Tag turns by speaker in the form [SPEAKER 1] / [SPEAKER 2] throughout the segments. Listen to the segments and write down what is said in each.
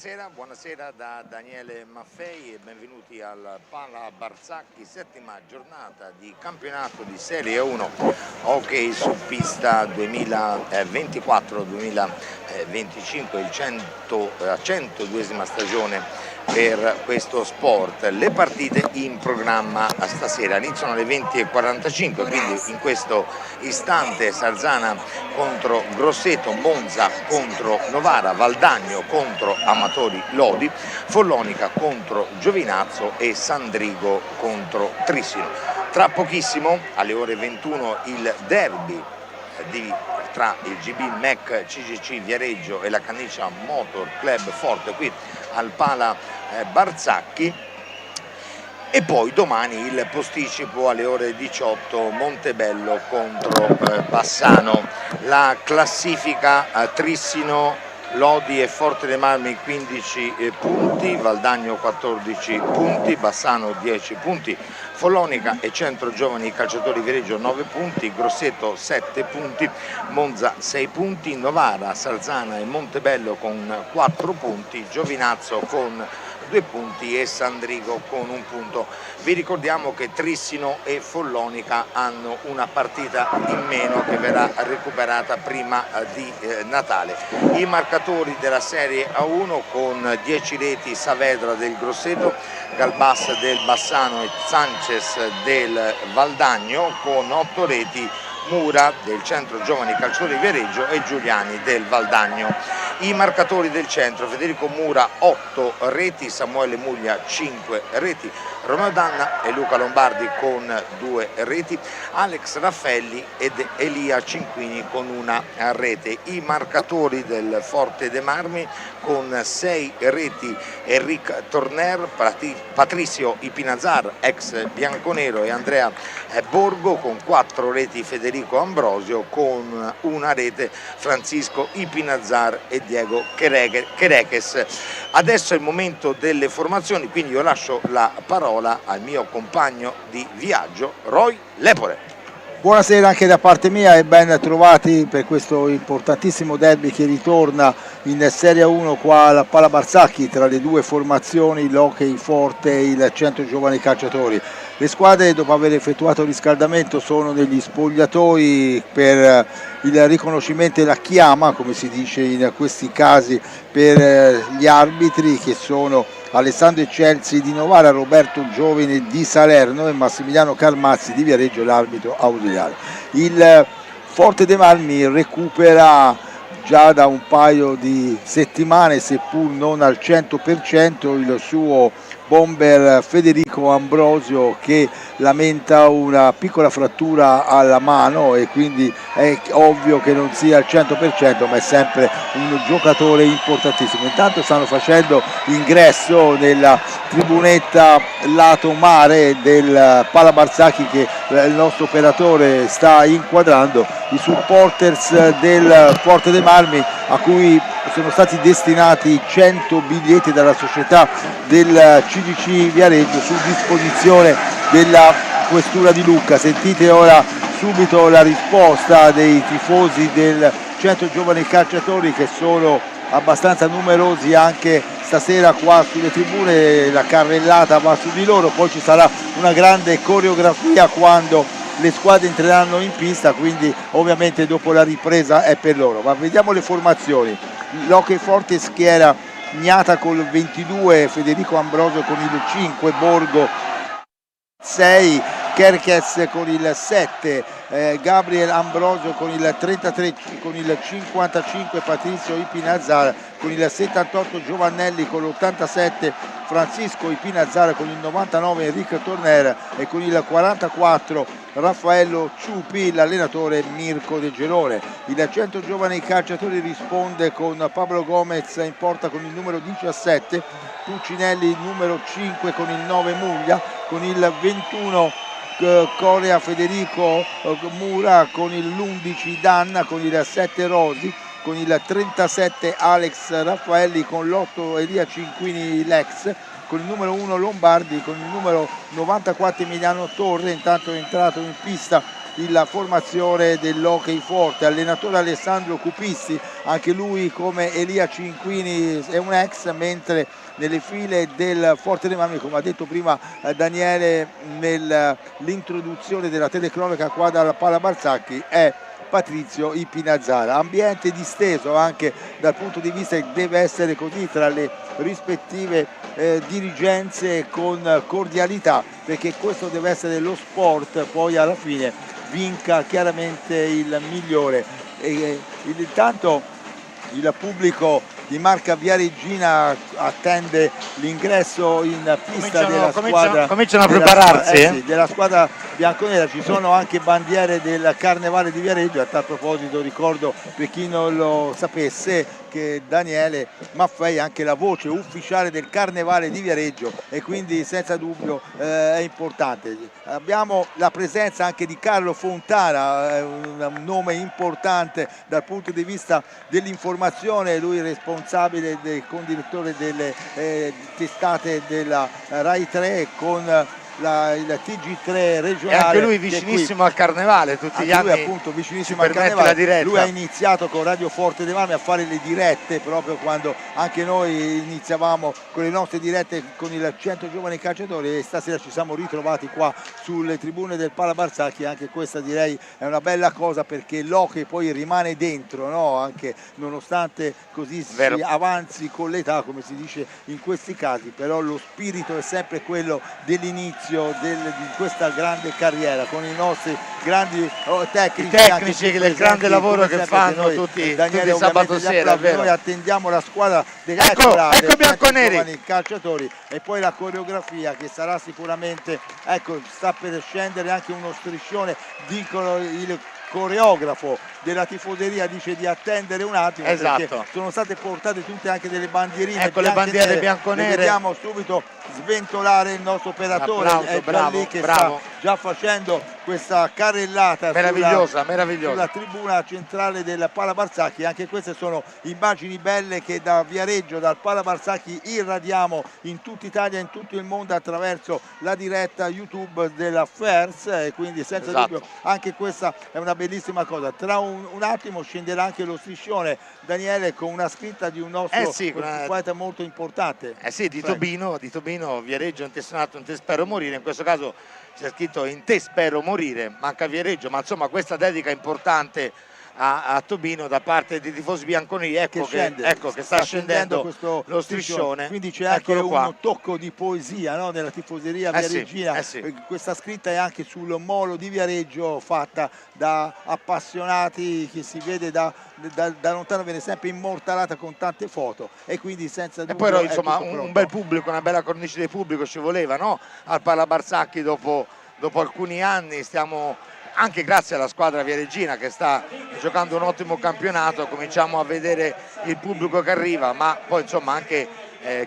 [SPEAKER 1] Buonasera da Daniele Maffei e benvenuti al Pala Barzanchi, settima giornata di campionato di Serie 1 hockey su pista 2024-2025, il 102esima stagione per questo sport. Le partite in programma stasera iniziano alle 20:45, quindi in questo istante Sarzana contro Grosseto, Monza contro Novara, Valdagno contro Amatori Lodi, Follonica contro Giovinazzo e Sandrigo contro Trissino. Tra pochissimo alle ore 21 il derby tra il GB MEC CGC Viareggio e la Canniccia Motor Club Forte qui al Pala Barzanchi, e poi domani il posticipo alle ore 18 Montebello contro Bassano. La classifica: Trissino, Lodi e Forte dei Marmi 15 punti, Valdagno 14 punti, Bassano 10 punti, Follonica e Centro Giovani Calciatori Viareggio 9 punti, Grosseto 7 punti, Monza 6 punti, Novara, Sarzana e Montebello con 4 punti, Giovinazzo con 2 punti e Sandrigo con 1 punto. Vi ricordiamo che Trissino e Follonica hanno una partita in meno che verrà recuperata prima di Natale. I marcatori della Serie A1 con 10 reti: Saavedra del Grosseto, Galbas del Bassano e Sanchez del Valdagno, con 8 reti Mura del Centro Giovani Calciatori Viareggio e Giuliani del Valdagno. I marcatori del centro: Federico Mura 8 reti, Samuele Muglia 5 reti, Romeo Danna e Luca Lombardi con 2 reti, Alex Raffelli ed Elia Cinquini con 1 rete. I marcatori del Forte dei Marmi con 6 reti: Enric Torner, Patricio Ipinazar ex bianconero e Andrea Borgo, con 4 reti Federico Ambrosio, con 1 rete Francisco Ipinazar e Diego Chereques. Adesso è il momento delle formazioni, quindi io lascio la parola al mio compagno di viaggio, Roy Lepore.
[SPEAKER 2] Buonasera anche da parte mia e ben trovati per questo importantissimo derby che ritorna in Serie 1 qua alla Pala Barzanchi tra le due formazioni, l'Hockey Forte e il Centro Giovani Calciatori. Le squadre, dopo aver effettuato il riscaldamento, sono negli spogliatoi per il riconoscimento e la chiama, come si dice in questi casi, per gli arbitri, che sono Alessandro Eccelsi di Novara, Roberto Giovine di Salerno e Massimiliano Carmazzi di Viareggio, l'arbitro ausiliare. Il Forte dei Marmi recupera già da un paio di settimane, seppur non al 100%, il suo bomber Federico Ambrosio, che lamenta una piccola frattura alla mano e quindi è ovvio che non sia al 100%, ma è sempre un giocatore importantissimo. Intanto stanno facendo ingresso nella tribunetta lato mare del Pala Barzanchi, che il nostro operatore sta inquadrando, i supporters del Forte dei Marmi, a cui sono stati destinati 100 biglietti dalla società del CGC Viareggio su disposizione della questura di Lucca. Sentite ora subito la risposta dei tifosi del Centro Giovani Calciatori, che sono abbastanza numerosi anche stasera qua sulle tribune. La carrellata va su di loro, poi ci sarà una grande coreografia quando le squadre entreranno in pista, quindi ovviamente dopo la ripresa è per loro. Ma vediamo le formazioni. L'Hockey Forte schiera Gnata col 22, Federico Ambrosio con il 5, Borgo 6, Kerkes con il 7, Gabriel Ambrosio con il 33, con il 55 Patrizio Ipinazar, con il 78 Giovannelli, con l'87 Francisco Ipinazar, con il 99 Enric Torner e con il 44 Raffaello Ciupi, l'allenatore Mirko De Gelone. Il Centro Giovani Calciatori risponde con Pablo Gomez in porta con il numero 17, Puccinelli numero 5 con il 9 Muglia, con il 21 Corea Federico Mura, con l'11 Danna, con il 7 Rosi, con il 37 Alex Raffaelli, con l'8 Elia Cinquini Lex, con il numero 1 Lombardi, con il numero 94 Emiliano Torre. Intanto è entrato in pista la formazione dell'Hockey Forte. Allenatore Alessandro Cupisti, anche lui come Elia Cinquini è un ex, mentre nelle file del Forte dei Marmi, come ha detto prima Daniele nell'introduzione della telecronaca qua dalla Pala Barzanchi, è Patrizio Ipinazzara. Ambiente disteso anche dal punto di vista che deve essere così tra le rispettive dirigenze, con cordialità, perché questo deve essere lo sport, poi alla fine vinca chiaramente il migliore. Intanto il pubblico di Marca Viareggina attende l'ingresso in pista della squadra.
[SPEAKER 1] Cominciano a prepararsi.
[SPEAKER 2] Sì, della squadra bianconera. Ci sono anche bandiere del Carnevale di Viareggio. A tal proposito ricordo, per chi non lo sapesse, che Daniele Maffei è anche la voce ufficiale del Carnevale di Viareggio e quindi senza dubbio è importante. Abbiamo la presenza anche di Carlo Fontana, un nome importante dal punto di vista dell'informazione, lui è responsabile del condirettore delle testate della Rai 3 con il TG3 regionale.
[SPEAKER 1] E anche lui vicinissimo al Carnevale, tutti gli anni.
[SPEAKER 2] Lui appunto vicinissimo al Carnevale. Lui ha iniziato con Radio Forte dei Marmi a fare le dirette proprio quando anche noi iniziavamo con le nostre dirette con il 100 giovani calciatori, e stasera ci siamo ritrovati qua sulle tribune del Pala Barzanchi. Anche questa direi è una bella cosa, perché l'hockey poi rimane dentro, no? Anche nonostante così si avanzi con l'età, come si dice in questi casi, però lo spirito è sempre quello dell'inizio di questa grande carriera, con i nostri grandi tecnici
[SPEAKER 1] del grande lavoro che fanno tutti sabato sera.
[SPEAKER 2] Noi attendiamo la squadra dei giovani calciatori e poi la coreografia che sarà sicuramente, ecco, sta per scendere anche uno striscione, dicono il coreografo della tifoseria dice di attendere un attimo, perché sono state portate tutte anche delle bandierine,
[SPEAKER 1] ecco le bandiere bianconere.
[SPEAKER 2] Vediamo subito sventolare il nostro operatore,
[SPEAKER 1] bravo.
[SPEAKER 2] sta già facendo questa carrellata
[SPEAKER 1] meravigliosa.
[SPEAKER 2] sulla tribuna centrale del Pala Barzanchi. Anche queste sono immagini belle che da Viareggio, dal Pala Barzanchi, irradiamo in tutta Italia, in tutto il mondo attraverso la diretta YouTube della FERS, e quindi senza dubbio anche questa è una bellissima cosa. Tra un attimo scenderà anche lo striscione, Daniele, con una scritta di un nostro poeta molto importante.
[SPEAKER 1] Di Tobino, Viareggio intestinato, in te spero morire. In questo caso c'è scritto in te spero morire, manca Viareggio, ma insomma questa dedica importante a Tobino da parte dei tifosi bianconeri. Ecco che sta scendendo lo striscione.
[SPEAKER 2] Quindi c'è anche un tocco di poesia, no? Nella tifoseria viareggina. Questa scritta è anche sul molo di Viareggio, fatta da appassionati, che si vede da lontano, viene sempre immortalata con tante foto, e quindi senza dubbio.
[SPEAKER 1] E poi insomma un bel pubblico, una bella cornice di pubblico ci voleva, no? Al Pala Barzanchi dopo alcuni anni. Stiamo, anche grazie alla squadra viareggina che sta giocando un ottimo campionato, cominciamo a vedere il pubblico che arriva, ma poi insomma anche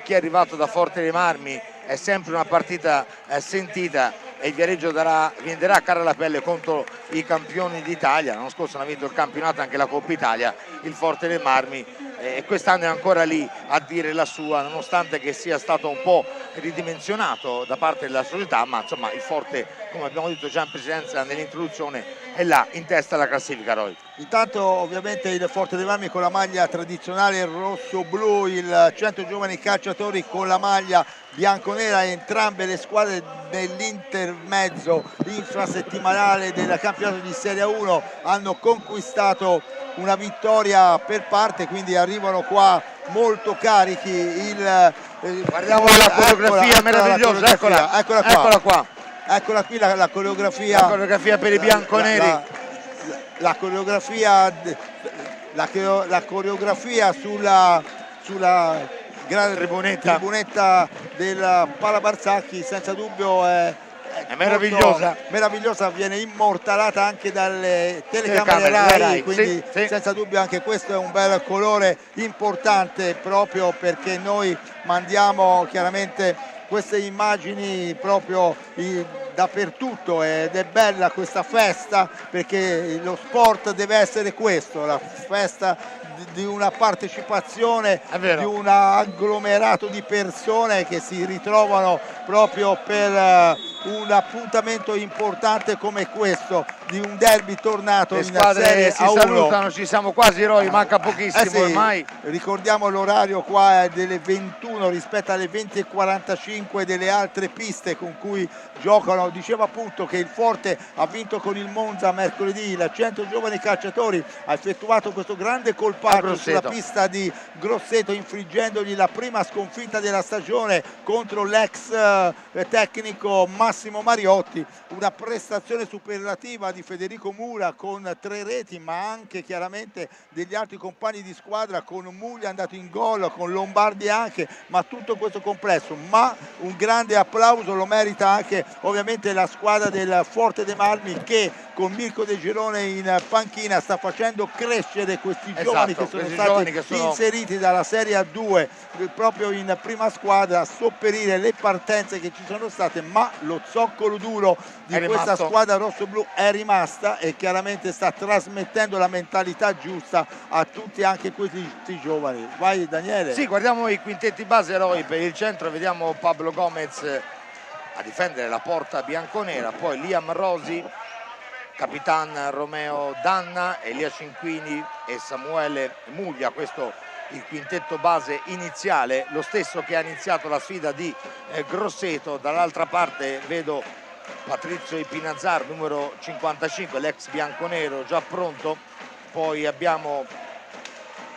[SPEAKER 1] chi è arrivato da Forte dei Marmi è sempre una partita sentita, e il Viareggio venderà cara la pelle contro i campioni d'Italia. L'anno scorso hanno vinto il campionato, anche la Coppa Italia, il Forte dei Marmi, e quest'anno è ancora lì a dire la sua, nonostante che sia stato un po' ridimensionato da parte della società, ma insomma il Forte, come abbiamo detto già in precedenza nell'introduzione, è là in testa alla classifica. Roy.
[SPEAKER 2] Intanto ovviamente il Forte dei Marmi con la maglia tradizionale rosso-blu, il 100 giovani calciatori con la maglia bianconera, entrambe le squadre nell'intermezzo infrasettimanale del campionato di Serie 1 hanno conquistato una vittoria per parte, quindi arrivano qua molto carichi.
[SPEAKER 1] Guardiamo la coreografia meravigliosa, eccola qua.
[SPEAKER 2] Eccola qui la coreografia.
[SPEAKER 1] La coreografia per i bianconeri.
[SPEAKER 2] La coreografia sulla grande tribunetta del Pala Barzanchi, senza dubbio è meravigliosa, viene immortalata anche dalle telecamere Rai, quindi senza dubbio anche questo è un bel colore importante, proprio perché noi mandiamo chiaramente queste immagini proprio dappertutto, ed è bella questa festa, perché lo sport deve essere questo, la festa di una partecipazione, di un agglomerato di persone che si ritrovano proprio per un appuntamento importante come questo di un derby tornato
[SPEAKER 1] le
[SPEAKER 2] in
[SPEAKER 1] squadre
[SPEAKER 2] Serie
[SPEAKER 1] si
[SPEAKER 2] A1.
[SPEAKER 1] salutano, ci siamo quasi Roy, manca pochissimo
[SPEAKER 2] Sì,
[SPEAKER 1] ormai.
[SPEAKER 2] ricordiamo l'orario qua è delle 21 rispetto alle 20:45 delle altre piste con cui giocano. Dicevo appunto che il Forte ha vinto con il Monza mercoledì, il Centro Giovani Calciatori ha effettuato questo grande colpaccio sulla pista di Grosseto, infliggendogli la prima sconfitta della stagione contro l'ex tecnico Massimo Mariotti. Una prestazione superlativa di Federico Mura con 3 reti, ma anche chiaramente degli altri compagni di squadra, con Muglia andato in gol, con Lombardi anche, ma tutto questo complesso. Ma un grande applauso lo merita anche ovviamente la squadra del Forte dei Marmi, che con Mirko De Girone in panchina sta facendo crescere questi giovani che sono stati inseriti dalla Serie A2 proprio in prima squadra, a sopperire le partenze che ci sono state, ma lo zoccolo duro di questa squadra rossoblu è rimasta e chiaramente sta trasmettendo la mentalità giusta a tutti, anche questi giovani. Vai Daniele.
[SPEAKER 1] Sì, guardiamo i quintetti base Roy. Per il centro vediamo Pablo Gomez a difendere la porta bianconera, poi Liam Rosi, Capitan Romeo Danna, Elia Cinquini e Samuele Muglia. Questo il quintetto base iniziale, lo stesso che ha iniziato la sfida di Grosseto. Dall'altra parte vedo Patrizio Ipinazzar, numero 55, l'ex bianconero, già pronto. Poi abbiamo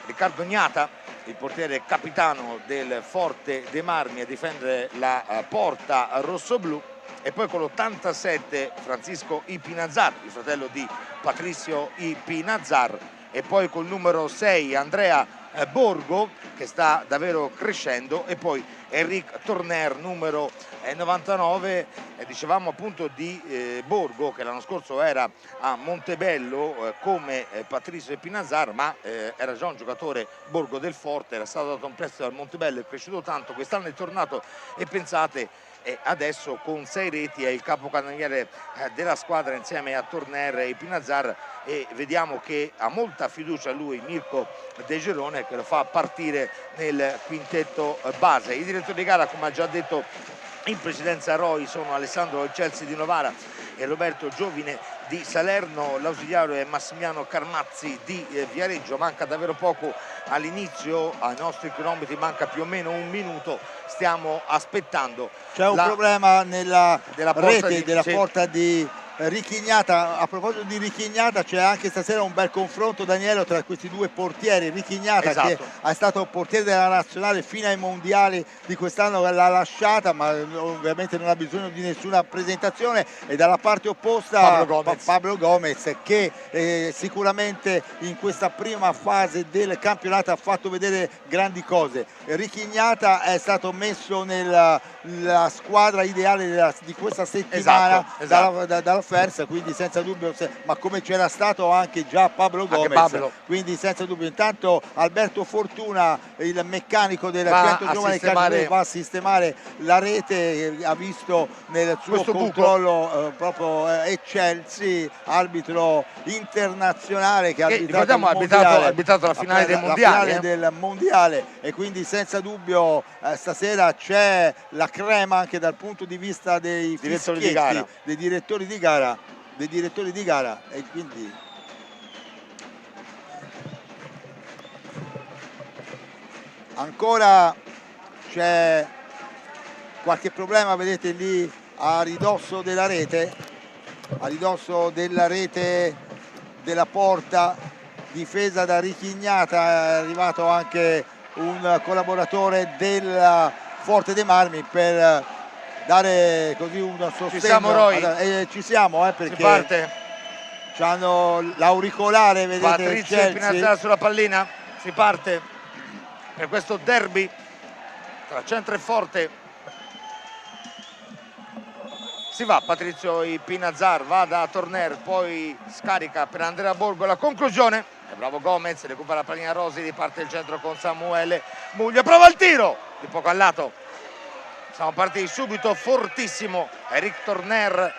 [SPEAKER 1] Riccardo Gnata, il portiere capitano del Forte dei Marmi, a difendere la porta rossoblù. E poi con l'87 Francisco Ipinazzar, il fratello di Patrizio Ipinazzar. E poi col numero 6 Andrea Borgo, che sta davvero crescendo, e poi Enric Torner, numero 99. Dicevamo appunto di Borgo, che l'anno scorso era a Montebello come Patrizio Ipinazzar, ma era già un giocatore Borgo del Forte, era stato dato un prestito dal Montebello, è cresciuto tanto, quest'anno è tornato e pensate, adesso con 6 reti è il capocannoniere della squadra insieme a Torner e Ipinazzar, e vediamo che ha molta fiducia lui Mirko De Girone, che lo fa partire nel quintetto base. I direttori di gara, come ha già detto in precedenza Roy, sono Alessandro Chelsea di Novara e Roberto Giovine di Salerno. L'ausiliario è Massimiliano Carmazzi di Viareggio. Manca davvero poco all'inizio, ai nostri cronometri manca più o meno un minuto, stiamo aspettando.
[SPEAKER 2] C'è un problema nella rete della porta di Richignata. A proposito di Richignata, c'è anche stasera un bel confronto, Daniele, tra questi due portieri. Richignata, che è stato portiere della nazionale fino ai mondiali di quest'anno, l'ha lasciata, ma ovviamente non ha bisogno di nessuna presentazione, e dalla parte opposta Pablo Gomez, che sicuramente in questa prima fase del campionato ha fatto vedere grandi cose. Richignata è stato messo nella squadra ideale di questa settimana dalla Fersa, quindi senza dubbio, ma come c'era stato anche già Pablo Gomez, quindi senza dubbio. Intanto Alberto Fortuna, il meccanico del Centro Giovani Calciatori, va a sistemare la rete, ha visto nel suo controllo proprio Eccelsi, arbitro internazionale che ha
[SPEAKER 1] arbitrato la finale dei mondiali,
[SPEAKER 2] del mondiale, e quindi senza dubbio stasera c'è la crema anche dal punto di vista dei fischietti, dei direttori di gara, e quindi ancora c'è qualche problema, vedete lì a ridosso della rete della porta difesa da Richignata. È arrivato anche un collaboratore del Forte dei Marmi per dare così un sostegno.
[SPEAKER 1] Ci siamo Roy?
[SPEAKER 2] Ci siamo, perché
[SPEAKER 1] si parte.
[SPEAKER 2] C'hanno l'auricolare, vedete,
[SPEAKER 1] Patrizio Ipinazzar sulla pallina. Si parte per questo derby tra Centro e Forte. Si va Patrizio Ipinazzar, va da Torner, poi scarica per Andrea Borgo. La conclusione è bravo Gomez, recupera la pallina Rosi, riparte il centro con Samuele Muglia, prova il tiro di poco al lato. Siamo partiti subito fortissimo. Eric Torner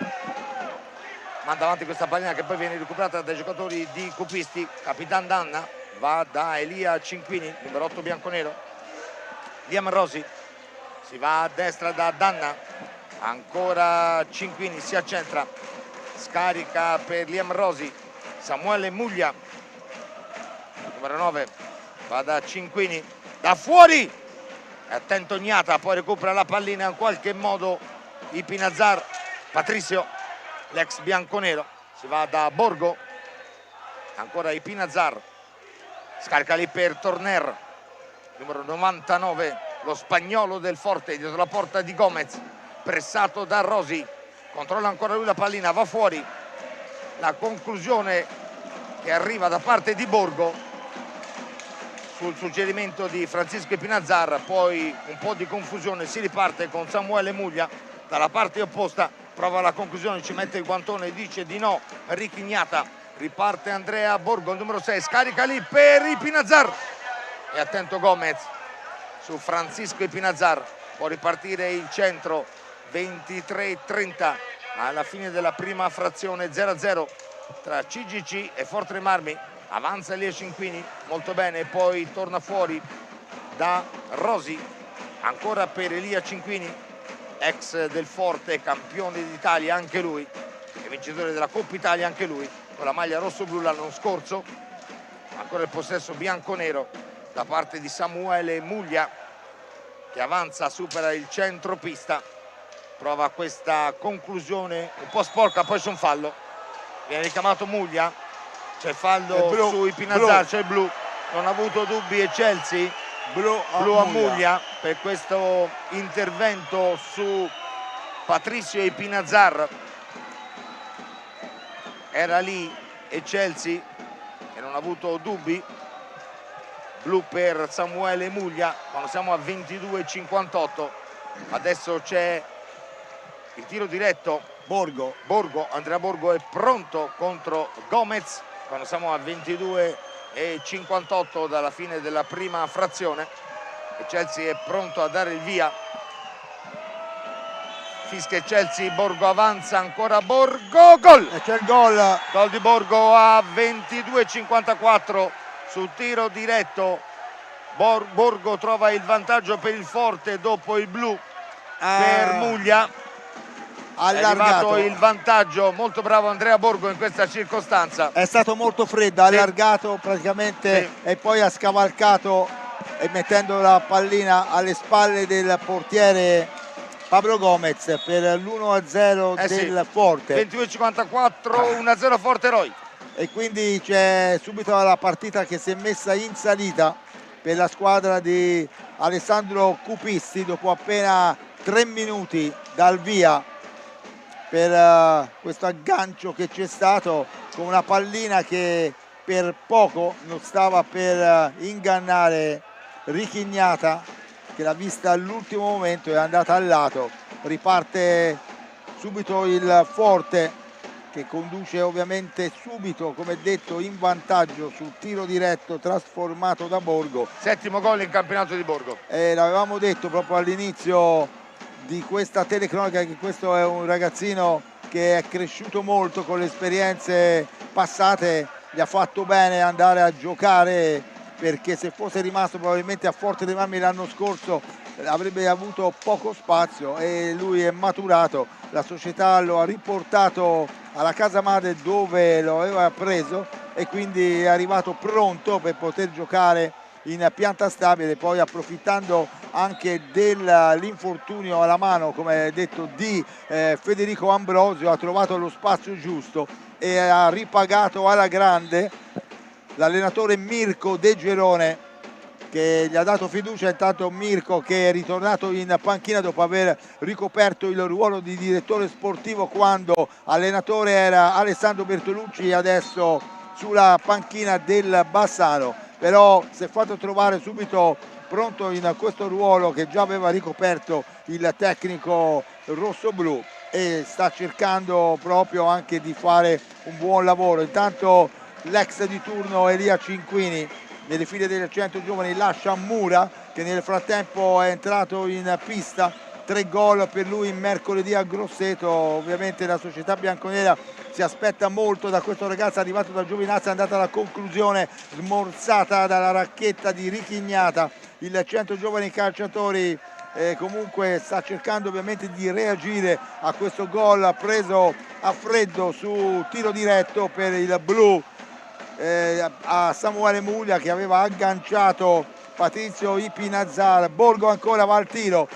[SPEAKER 1] manda avanti questa pallina, che poi viene recuperata dai giocatori di Cupisti. Capitan Danna va da Elia Cinquini, numero 8 bianconero. Liam Rosi, si va a destra da Danna, ancora Cinquini, si accentra, scarica per Liam Rosi, Samuele Muglia, numero 9, va da Cinquini, da fuori, è attento Gnata, poi recupera la pallina in qualche modo Ipinazar, Patrizio, l'ex bianconero, si va da Borgo, ancora Ipinazar, scarica lì per Torner, numero 99, lo spagnolo del Forte, dietro la porta di Gomez, pressato da Rosi, controlla ancora lui la pallina, va fuori, la conclusione che arriva da parte di Borgo sul suggerimento di Francisco Ipinazar, poi un po' di confusione, si riparte con Samuele Muglia dalla parte opposta, prova la conclusione, ci mette il guantone, dice di no Ricky Gnata, riparte Andrea Borgo, il numero 6, scarica lì per Ipinazar e attento Gomez su Francisco Ipinazar, può ripartire il centro, 23:30 alla fine della prima frazione, 0-0 tra CGC e Forte dei Marmi. Avanza Elia Cinquini, molto bene, poi torna fuori da Rosi, ancora per Elia Cinquini, ex del Forte, campione d'Italia anche lui, e vincitore della Coppa Italia anche lui, con la maglia rosso-blu l'anno scorso. Ancora il possesso bianco-nero da parte di Samuele Muglia, che avanza, supera il centropista, prova questa conclusione un po' sporca, poi c'è un fallo, viene richiamato Muglia, c'è fallo su Ipinazar, c'è il blu, non ha avuto dubbi e Chelsea, blu a Muglia per questo intervento su Patrizio Ipinazar, era lì e Chelsea e non ha avuto dubbi, blu per Samuele Muglia, quando siamo a 22:58, adesso c'è il tiro diretto, Andrea Borgo è pronto contro Gomez, quando siamo a 22:58 dalla fine della prima frazione e Chelsea è pronto a dare il via. Fischia Chelsea, Borgo avanza, ancora Borgo, gol!
[SPEAKER 2] E c'è il gol!
[SPEAKER 1] Gol di Borgo a 22:54 sul tiro diretto. Borgo trova il vantaggio per il Forte dopo il blu per Muglia. È arrivato il vantaggio, molto bravo Andrea Borgo in questa circostanza.
[SPEAKER 2] È stato molto freddo, ha allargato praticamente e poi ha scavalcato e mettendo la pallina alle spalle del portiere Pablo Gomez per l'1-0 del Forte.
[SPEAKER 1] 22:54, 1-0 Forte Roy.
[SPEAKER 2] E quindi c'è subito la partita che si è messa in salita per la squadra di Alessandro Cupisti dopo appena 3 minuti dal via per questo aggancio che c'è stato con una pallina che per poco non stava per ingannare Ricky Gnata, che l'ha vista all'ultimo momento e è andata al lato. Riparte subito il Forte, che conduce ovviamente subito, come detto, in vantaggio sul tiro diretto trasformato da Borgo.
[SPEAKER 1] 7° gol in campionato di Borgo.
[SPEAKER 2] L'avevamo detto proprio all'inizio di questa telecronaca che questo è un ragazzino che è cresciuto molto con le esperienze passate, gli ha fatto bene andare a giocare, perché se fosse rimasto probabilmente a Forte dei Marmi l'anno scorso avrebbe avuto poco spazio e lui è maturato, la società lo ha riportato alla casa madre dove lo aveva preso e quindi è arrivato pronto per poter giocare in pianta stabile, poi approfittando anche dell'infortunio alla mano, come detto, di Federico Ambrosio, ha trovato lo spazio giusto e ha ripagato alla grande l'allenatore Mirko De Gerone, che gli ha dato fiducia. Intanto Mirko, che è ritornato in panchina dopo aver ricoperto il ruolo di direttore sportivo quando allenatore era Alessandro Bertolucci, adesso sulla panchina del Bassano, però si è fatto trovare subito pronto in questo ruolo che già aveva ricoperto il tecnico rossoblu e sta cercando proprio anche di fare un buon lavoro. Intanto l'ex di turno Elia Cinquini nelle file del Centro Giovani lascia Mura, che nel frattempo è entrato in pista. 3 gol per lui mercoledì a Grosseto. Ovviamente la società bianconera si aspetta molto da questo ragazzo arrivato da Giovinazza, è andata alla conclusione smorzata dalla racchetta di Ricky Gnata. Il Centro Giovani Calciatori comunque sta cercando ovviamente di reagire a questo gol preso a freddo su tiro diretto per il blu a Samuele Muglia, che aveva agganciato Patrizio Ipinazar. Borgo ancora va al tiro,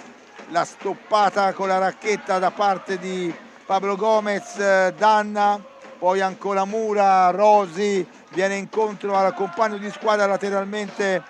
[SPEAKER 2] la stoppata con la racchetta da parte di Pablo Gomez, Danna, poi ancora Mura, Rosi viene incontro al compagno di squadra lateralmente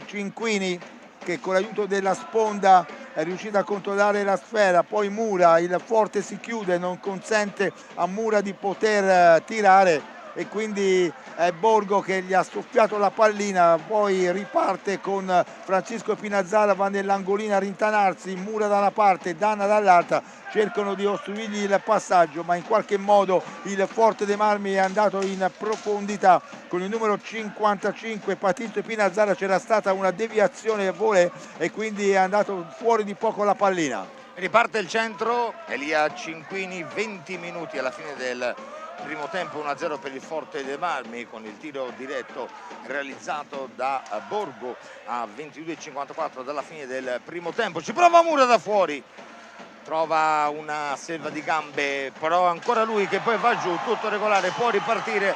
[SPEAKER 2] Cinquini, che con l'aiuto della sponda è riuscito a controllare la sfera. Poi Mura, il forte si chiude, non consente a Mura di poter tirare, e quindi è Borgo che gli ha soffiato la pallina. Poi riparte con Francisco Pinazzara, va nell'angolina a rintanarsi, Mura da una parte, Danna dall'altra, cercano di ostruirgli il passaggio, ma in qualche modo il Forte dei Marmi è andato in profondità. Con il numero 55 Patrizio Pinazzara c'era stata una deviazione volée e quindi è andato fuori di poco la pallina.
[SPEAKER 1] Riparte il centro, Elia Cinquini, 20 minuti alla fine del primo tempo, 1-0 per il Forte dei Marmi, con il tiro diretto realizzato da Borgo a 22:54 dalla fine del primo tempo. Ci prova Mura da fuori, trova una selva di gambe, però ancora lui che poi va giù, tutto regolare, può ripartire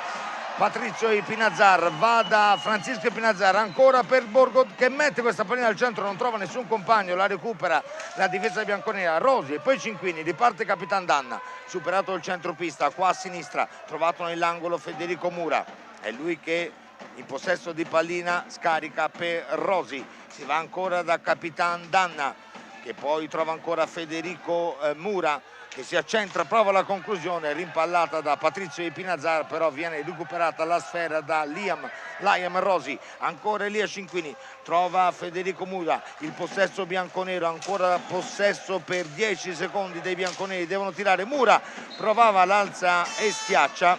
[SPEAKER 1] Patrizio Ipinazar, va da Francisco Ipinazar, ancora per Borgo che mette questa pallina al centro, non trova nessun compagno, la recupera la difesa bianconera, Rosi e poi Cinquini, riparte Capitan Danna, superato il centropista, qua a sinistra, trovato nell'angolo Federico Mura, è lui che in possesso di pallina scarica per Rosi, si va ancora da Capitan Danna, che poi trova ancora Federico Mura, che si accentra, prova la conclusione, rimpallata da Patrizio Ipinazar, però viene recuperata la sfera da Liam Rosi, ancora Elia Cinquini, trova Federico Mura, il possesso bianconero, ancora possesso per 10 secondi dei bianconeri, devono tirare, Mura provava l'alza e schiaccia,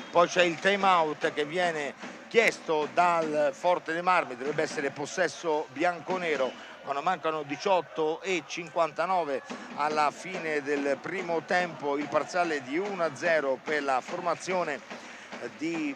[SPEAKER 1] poi c'è il time out che viene chiesto dal Forte dei Marmi, dovrebbe essere possesso bianconero, quando mancano 18:59 alla fine del primo tempo, il parziale di 1-0 per la formazione di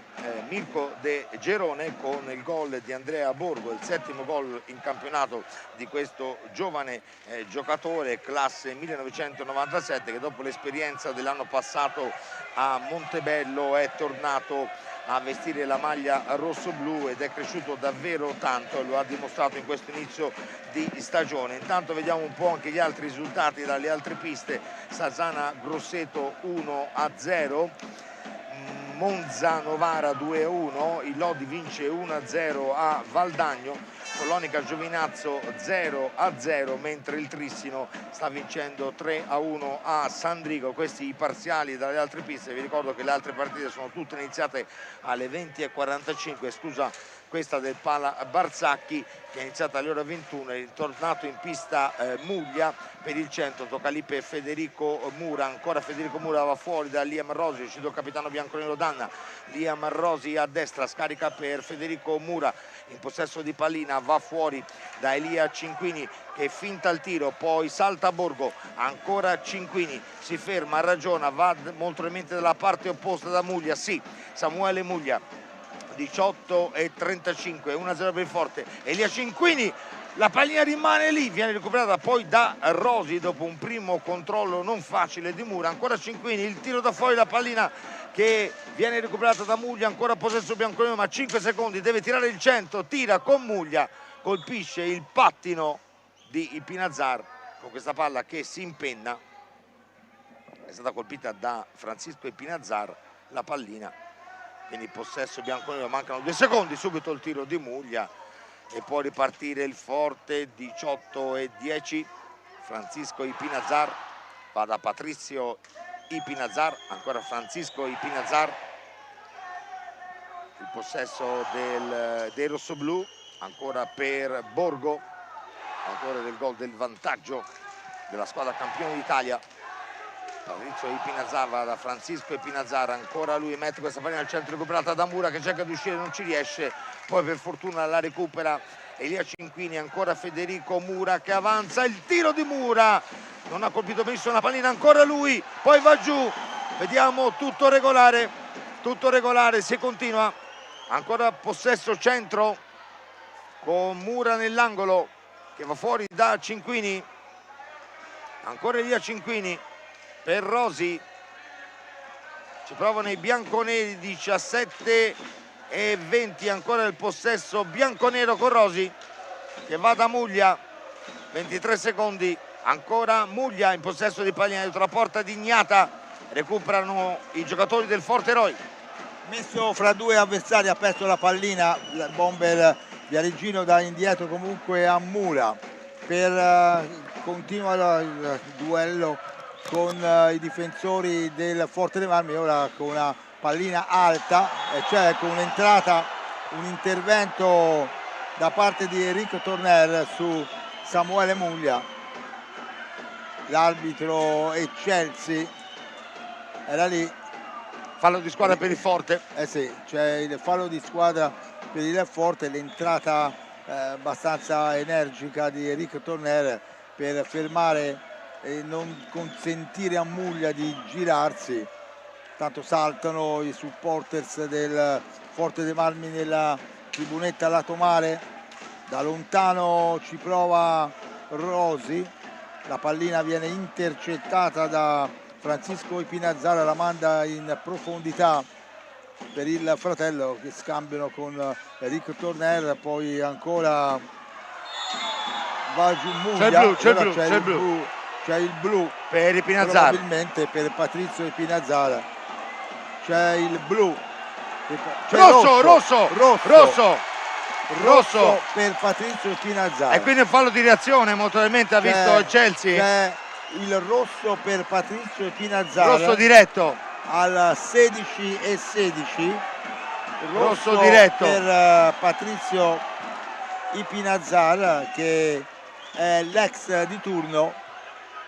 [SPEAKER 1] Mirko De Gerone, con il gol di Andrea Borgo, il 7° gol in campionato di questo giovane giocatore classe 1997, che dopo l'esperienza dell'anno passato a Montebello è tornato a vestire la maglia rosso-blu ed è cresciuto davvero tanto e lo ha dimostrato in questo inizio di stagione. Intanto vediamo un po' anche gli altri risultati dalle altre piste. Sassana Grosseto 1-0, Monza Novara 2-1, il Lodi vince 1-0 a Valdagno, Colonica Giovinazzo 0-0, mentre il Trissino sta vincendo 3-1 a Sandrigo. Questi i parziali dalle altre piste. Vi ricordo che le altre partite sono tutte iniziate alle 20:45, esclusa questa del Pala Barzacchi, che è iniziata alle ore 21, è ritornato in pista Muglia per il centro, tocca lì per Federico Mura, ancora Federico Mura va fuori da Liam Rosi, uscito il capitano bianconero Danna, Liam Rosi a destra, scarica per Federico Mura, in possesso di pallina, va fuori da Elia Cinquini che finta il tiro, poi salta Borgo, ancora Cinquini, si ferma, ragiona, va molto probabilmente dalla parte opposta da Muglia, sì, Samuele Muglia, 18:35, 1-0 per il Forte, Elia Cinquini, la pallina rimane lì, viene recuperata poi da Rosi dopo un primo controllo non facile di Mura, ancora Cinquini, il tiro da fuori, la pallina che viene recuperata da Muglia, ancora possesso bianconero, ma 5 secondi, deve tirare il centro, tira con Muglia, colpisce il pattino di Ipinazar con questa palla che si impenna, è stata colpita da Francisco Ipinazar la pallina, quindi possesso bianconero, mancano 2 secondi, subito il tiro di Muglia e può ripartire il Forte. 18:10, Francisco Ipinazar va da Patrizio Ipinazar, ancora Francisco Ipinazar, il possesso dei rossoblù, ancora per Borgo, autore del gol del vantaggio della squadra campione d'Italia. Patrizio Ipinazar va da Francisco Ipinazar, ancora lui mette questa pallina al centro, recuperata da Mura che cerca di uscire, non ci riesce, poi per fortuna la recupera Elia Cinquini, ancora Federico Mura che avanza, il tiro di Mura, non ha colpito benissimo la pallina, ancora lui, poi va giù, vediamo, tutto regolare, si continua, ancora possesso centro con Mura nell'angolo, che va fuori da Cinquini, ancora Elia Cinquini per Rosi, ci provano i bianconeri, 17 e 20 ancora il possesso bianconero con Rosi che va da Muglia, 23 secondi, ancora Muglia in possesso di pallina dietro la porta di Ignata, recuperano i giocatori del Forteroi.
[SPEAKER 2] Messo fra due avversari, ha perso la pallina il bomber Viareggino, da indietro comunque a Mura continua il duello con i difensori del Forte dei Marmi, ora con una pallina alta e c'è con un'entrata, un intervento da parte di Enrico Torner su Samuele Muglia. L'arbitro Eccelsi era lì.
[SPEAKER 1] Fallo di squadra per il Forte.
[SPEAKER 2] Sì, c'è il fallo di squadra per il Forte, l'entrata abbastanza energica di Enrico Torner per fermare e non consentire a Muglia di girarsi. Tanto saltano i supporters del Forte dei Marmi nella tribunetta lato mare. Da lontano ci prova Rosi, la pallina viene intercettata da Francisco Ipinazzara, la manda in profondità per il fratello, che scambiano con Enrico Torner, poi ancora va giù Muglia. C'è il blu
[SPEAKER 1] per Ipinazzara,
[SPEAKER 2] probabilmente per Patrizio Ipinazzara. C'è il blu, rosso per Patrizio Ipinazzara.
[SPEAKER 1] E quindi un fallo di reazione, molto probabilmente ha visto Chelsea.
[SPEAKER 2] C'è il rosso per Patrizio Ipinazzara,
[SPEAKER 1] rosso diretto
[SPEAKER 2] al 16 e 16,
[SPEAKER 1] rosso diretto
[SPEAKER 2] per Patrizio Ipinazzara, che è l'ex di turno,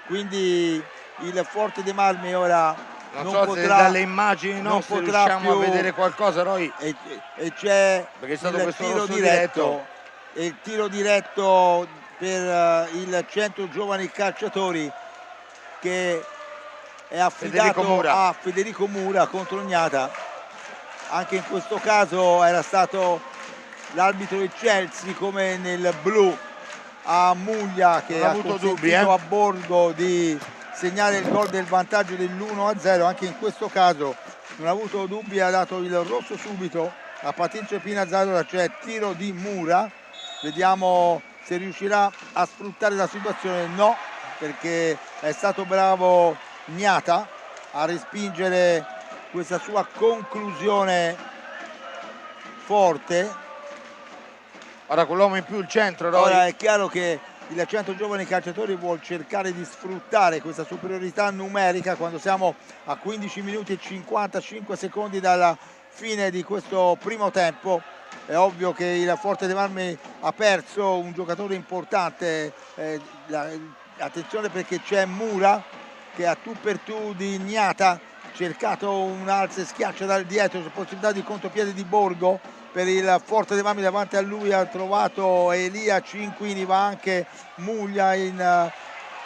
[SPEAKER 2] quindi il Forte dei Marmi ora
[SPEAKER 1] non so potrà, se dalle immagini non riusciamo a vedere qualcosa, Roy,
[SPEAKER 2] e c'è
[SPEAKER 1] perché è stato
[SPEAKER 2] il
[SPEAKER 1] questo
[SPEAKER 2] tiro diretto e il tiro diretto per il Centro Giovani Calciatori, che è affidato a Federico Mura contro Ignata. Anche in questo caso era stato l'arbitro Eccelsi, come nel blu a Muglia, che ha consentito a Borgo di segnare il gol del vantaggio dell'1-0. Anche in questo caso non ha avuto dubbi, ha dato il rosso subito a Patrizio Ipinazzara. Ora c'è tiro di Mura, vediamo se riuscirà a sfruttare la situazione. No, perché è stato bravo Ignata a respingere questa sua conclusione forte.
[SPEAKER 1] Ora con l'uomo in più il centro, Roy.
[SPEAKER 2] Ora è chiaro che il Centro Giovani Calciatori vuol cercare di sfruttare questa superiorità numerica quando siamo a 15 minuti e 55 secondi dalla fine di questo primo tempo. È ovvio che il Forte dei Marmi ha perso un giocatore importante, attenzione perché c'è Mura che a tu per tu di Ignata, cercato un alza e schiaccia dal dietro, possibilità di contropiede di Borgo per il Forte dei Marmi. Davanti a lui ha trovato Elia Cinquini, va anche Muglia in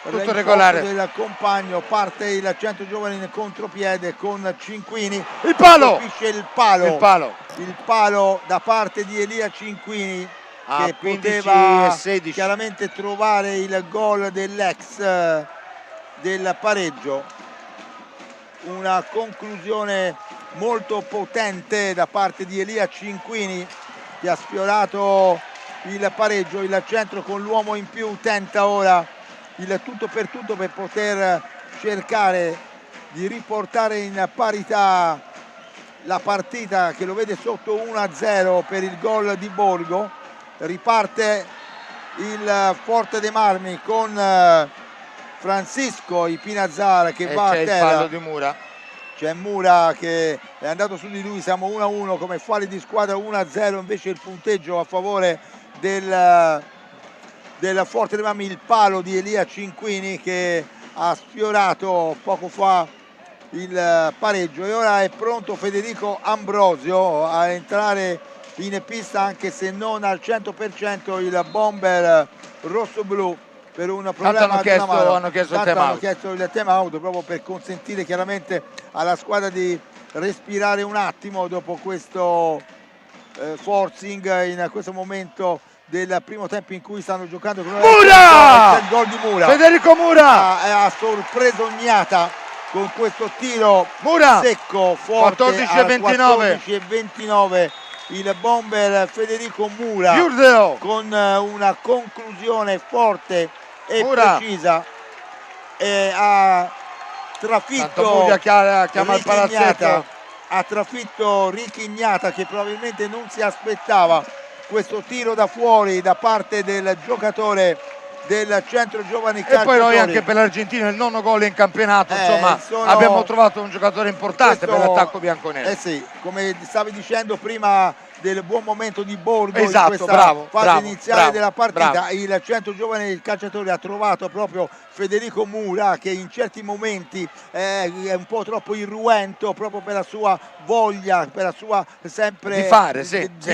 [SPEAKER 1] tutto regolare
[SPEAKER 2] del compagno, parte il Centro Giovani in contropiede con Cinquini,
[SPEAKER 1] il palo,
[SPEAKER 2] colpisce il palo da parte di Elia Cinquini, che poteva chiaramente trovare il gol dell'ex del pareggio. Una conclusione molto potente da parte di Elia Cinquini, che ha sfiorato il pareggio. Il centro con l'uomo in più tenta ora il tutto per tutto per poter cercare di riportare in parità la partita, che lo vede sotto 1-0 per il gol di Borgo. Riparte il Forte dei Marmi con Francisco Ipinazzara che va a terra.
[SPEAKER 1] C'è il fallo di Mura.
[SPEAKER 2] C'è Mura che è andato su di lui, siamo 1-1 come fuori di squadra, 1-0 invece il punteggio a favore del Forte dei Marmi. Il palo di Elia Cinquini che ha sfiorato poco fa il pareggio, e ora è pronto Federico Ambrosio a entrare in pista, anche se non al 100%, il bomber rosso-blu per un problema
[SPEAKER 1] hanno chiesto
[SPEAKER 2] il time out proprio per consentire chiaramente alla squadra di respirare un attimo dopo questo forcing in questo momento del primo tempo in cui stanno giocando con
[SPEAKER 1] Mura!
[SPEAKER 2] il gol di Mura.
[SPEAKER 1] Federico Mura
[SPEAKER 2] ha sorpreso Gnata con questo tiro
[SPEAKER 1] Mura
[SPEAKER 2] secco forte
[SPEAKER 1] 14-29.
[SPEAKER 2] 14-29 il bomber Federico Mura
[SPEAKER 1] Giurdelo
[SPEAKER 2] con una conclusione forte e
[SPEAKER 1] Mura.
[SPEAKER 2] precisa e ha trafitto
[SPEAKER 1] Muglia chiama il palazzetto.
[SPEAKER 2] Ha trafitto Ricky Gnata, che probabilmente non si aspettava questo tiro da fuori da parte del giocatore del centro giovani calciatori.
[SPEAKER 1] E poi noi anche per l'Argentina il nono gol in campionato, insomma abbiamo trovato un giocatore importante per l'attacco bianconero.
[SPEAKER 2] Sì, come stavi dicendo prima del buon momento di Borgo,
[SPEAKER 1] esatto,
[SPEAKER 2] in questa fase iniziale della partita,
[SPEAKER 1] bravo.
[SPEAKER 2] Il centro giovane calciatori ha trovato proprio Federico Mura, che in certi momenti è un po' troppo irruento proprio per la sua voglia, per la sua sempre
[SPEAKER 1] di fare,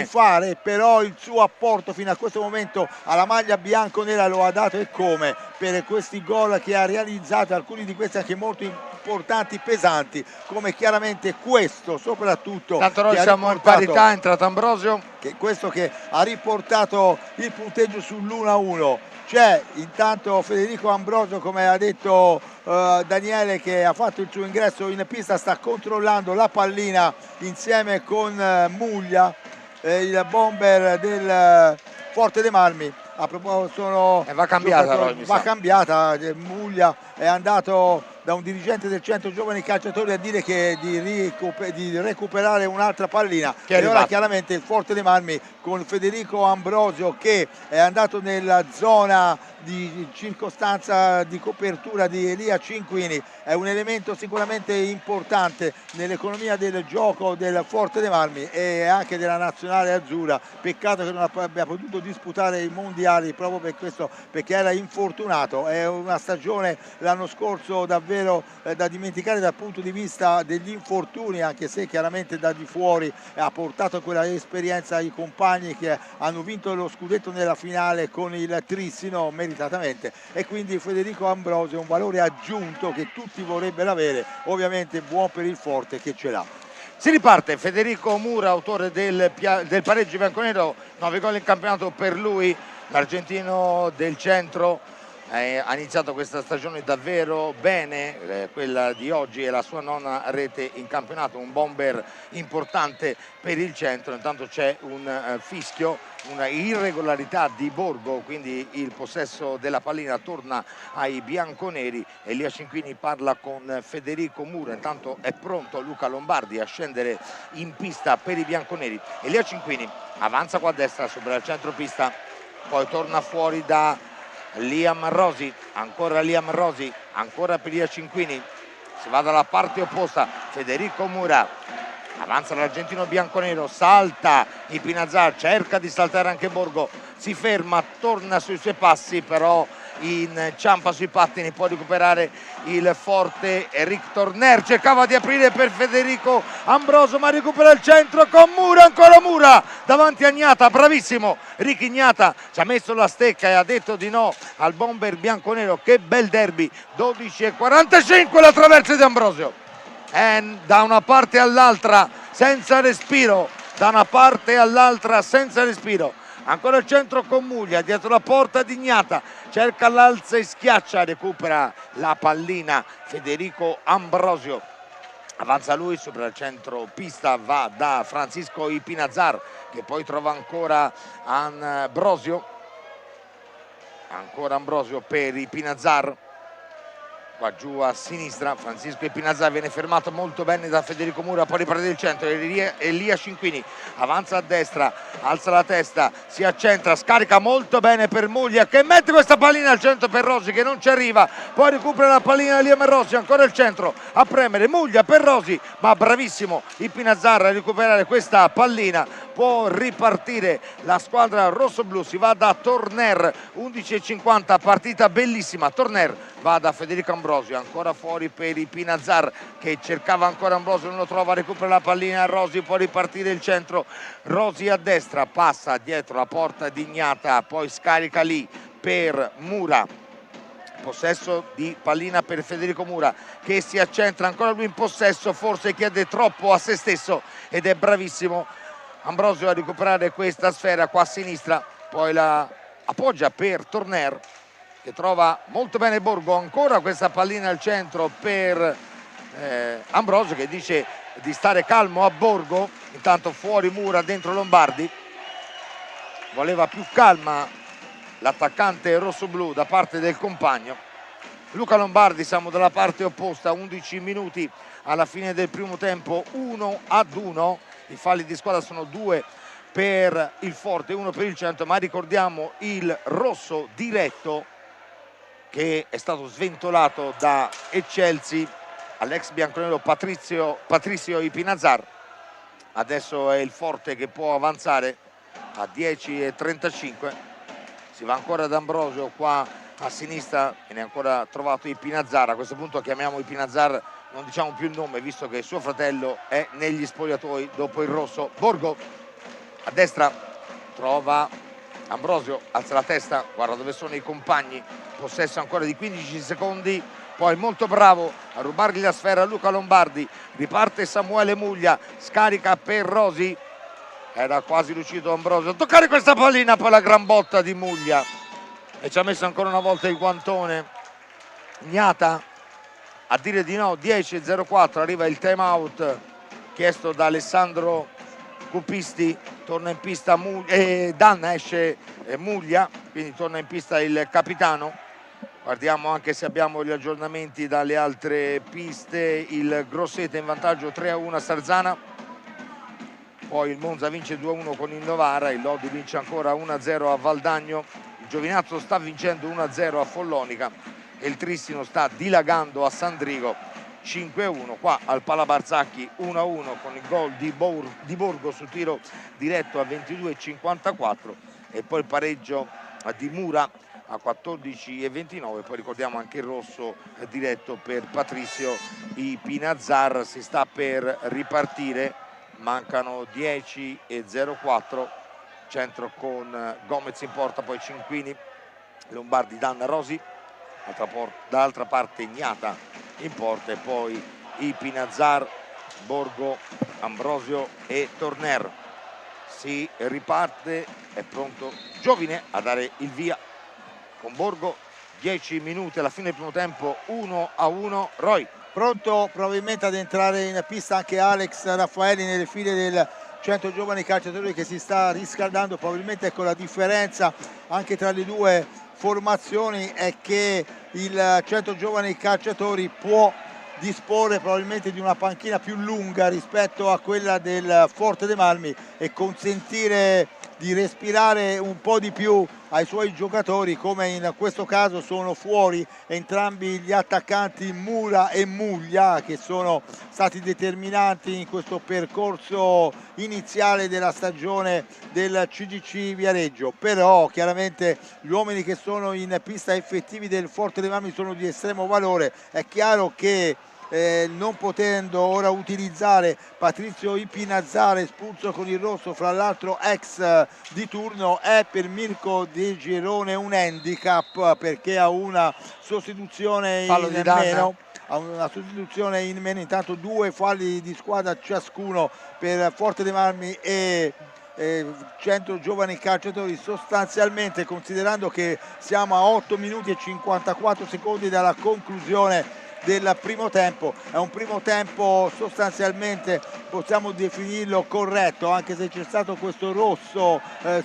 [SPEAKER 2] fare, però il suo apporto fino a questo momento alla maglia bianconera lo ha dato, e come, per questi gol che ha realizzato, alcuni di questi anche molto importanti, pesanti, come chiaramente questo soprattutto.
[SPEAKER 1] Tanto noi siamo in parità, è entrato Ambrosio.
[SPEAKER 2] Questo che ha riportato il punteggio sull'1-1. C'è intanto Federico Ambrosio, come ha detto Daniele, che ha fatto il suo ingresso in pista, sta controllando la pallina insieme con Muglia, il bomber del Forte dei Marmi. A proposito,
[SPEAKER 1] va cambiata,
[SPEAKER 2] Muglia è andato da un dirigente del centro giovani calciatori a dire che di recuperare un'altra pallina, e ora chiaramente il Forte dei Marmi con Federico Ambrosio, che è andato nella zona di circostanza di copertura di Elia Cinquini, è un elemento sicuramente importante nell'economia del gioco del Forte dei Marmi e anche della nazionale azzurra. Peccato che non abbia potuto disputare i mondiali proprio per questo, perché era infortunato. È una stagione l'anno scorso davvero da dimenticare dal punto di vista degli infortuni, anche se chiaramente da di fuori ha portato quella esperienza ai compagni che hanno vinto lo scudetto nella finale con il Trissino meritatamente, e quindi Federico Ambrosio è un valore aggiunto che tutti vorrebbero avere, ovviamente buon per il Forte che ce l'ha.
[SPEAKER 1] Si riparte, Federico Mura, autore del pareggio bianconero, 9 gol in campionato per lui, l'argentino del centro. Ha iniziato questa stagione davvero bene, quella di oggi è la sua nona rete in campionato, un bomber importante per il centro. Intanto c'è un fischio, una irregolarità di Borgo, quindi il possesso della pallina torna ai bianconeri. Elia Cinquini parla con Federico Mura, intanto è pronto Luca Lombardi a scendere in pista per i bianconeri. Elia Cinquini avanza qua a destra sopra il centropista, poi torna fuori da Liam Rosi, ancora Liam Rosi, ancora per Elia Cinquini, si va dalla parte opposta, Federico Mura, avanza l'argentino bianconero, salta Ipinazar, cerca di saltare anche Borgo, si ferma, torna sui suoi passi, però inciampa sui pattini, può recuperare il Forte. Eric Torner cercava di aprire per Federico Ambrosio, ma recupera il centro con Mura, ancora Mura davanti a Gnata, bravissimo Ricky Gnata, ci ha messo la stecca e ha detto di no al bomber bianconero. Che bel derby, 12:45 la traversa di Ambrosio, da una parte all'altra senza respiro, da una parte all'altra senza respiro. Ancora il centro con Muglia, dietro la porta di Gnata, cerca l'alza e schiaccia, recupera la pallina Federico Ambrosio. Avanza lui sopra il centro pista, va da Francisco Ipinazar, che poi trova ancora Ambrosio. Ancora Ambrosio per Ipinazar. Qua giù a sinistra Francisco Ipinazar viene fermato molto bene da Federico Mura, poi riprende il centro, Elia Cinquini avanza a destra, alza la testa, si accentra, scarica molto bene per Muglia, che mette questa pallina al centro per Rosi, che non ci arriva, poi recupera la pallina Liam Rosi, ancora il centro a premere Muglia per Rosi, ma bravissimo Ipinazar a recuperare questa pallina. Può ripartire la squadra rossoblu, si va da Torner, 11:50, partita bellissima. Torner va da Federico Ambrosio, ancora fuori per Ipinazar, che cercava ancora Ambrosio, non lo trova, recupera la pallina Rosi, può ripartire il centro, Rosi a destra, passa dietro la porta di Gnata, poi scarica lì per Mura. Possesso di pallina per Federico Mura, che si accentra, ancora lui in possesso, forse chiede troppo a se stesso ed è bravissimo Ambrosio a recuperare questa sfera qua a sinistra poi la appoggia per Torner che trova molto bene Borgo, ancora questa pallina al centro per Ambrosio che dice di stare calmo a Borgo, intanto fuori Mura, dentro Lombardi, voleva più calma l'attaccante rossoblu da parte del compagno. Luca Lombardi, siamo dalla parte opposta, 11 minuti alla fine del primo tempo, 1-1, i falli di squadra sono 2 per il Forte, 1 per il Centro, ma ricordiamo il rosso diretto che è stato sventolato da Eccelsi all'ex bianconero Patrizio Ipinazar. Adesso è il Forte che può avanzare a 10:35, si va ancora ad Ambrosio qua a sinistra e ne è ancora trovato Ipinazar. A questo punto chiamiamo Ipinazar, non diciamo più il nome visto che suo fratello è negli spogliatoi dopo il rosso. Borgo a destra trova Ambrosio, alza la testa, guarda dove sono i compagni, possesso ancora di 15 secondi, poi molto bravo a rubargli la sfera a Luca Lombardi, riparte Samuele Muglia, scarica per Rosi, era quasi riuscito Ambrosio a toccare questa pallina, poi la gran botta di Muglia e ci ha messo ancora una volta il guantone Gnata a dire di no. 10:04, arriva il time out chiesto da Alessandro Cupisti, torna in pista Danna, esce Muglia, quindi torna in pista il capitano. Guardiamo anche se abbiamo gli aggiornamenti dalle altre piste. Il Grosseto in vantaggio 3-1 a Sarzana, poi il Monza vince 2-1 con il Novara, il Lodi vince ancora 1-0 a Valdagno, il Giovinazzo sta vincendo 1-0 a Follonica e il Tristino sta dilagando a Sandrigo 5-1. Qua al Palabarzacchi 1-1 con il gol di Borgo su tiro diretto a 22:54 e poi il pareggio di Mura a 14:29. Poi ricordiamo anche il rosso diretto per Patrizio Ipinazar. Si sta per ripartire, mancano 10:04, Centro con Gomez in porta, poi Cinquini, Lombardi, Danna, Rosi, dall'altra parte Ignata in porta e poi Ipinazar, Borgo, Ambrosio e Torner. Si riparte, è pronto Giovine a dare il via con Borgo. 10 minuti alla fine del primo tempo, 1-1. Roy.
[SPEAKER 2] Pronto probabilmente ad entrare in pista anche Alex Raffaelli nelle file del Centro Giovani Calciatori che si sta riscaldando. Probabilmente ecco la differenza anche tra le due formazioni è che il Centro Giovani Calciatori può disporre probabilmente di una panchina più lunga rispetto a quella del Forte dei Marmi e consentire di respirare un po' di più ai suoi giocatori, come in questo caso sono fuori entrambi gli attaccanti Mura e Muglia, che sono stati determinanti in questo percorso iniziale della stagione del CGC Viareggio. Però chiaramente gli uomini che sono in pista effettivi del Forte dei Marmi sono di estremo valore. È chiaro che non potendo ora utilizzare Patrizio Ipinazar, espulso con il rosso, fra l'altro ex di turno, è per Mirko De Girone un handicap perché ha una sostituzione in meno. Ha una sostituzione in meno, intanto 2 falli di squadra ciascuno per Forte dei Marmi e Centro Giovani Calciatori. Sostanzialmente, considerando che siamo a 8 minuti e 54 secondi dalla conclusione del primo tempo, è un primo tempo sostanzialmente possiamo definirlo corretto, anche se c'è stato questo rosso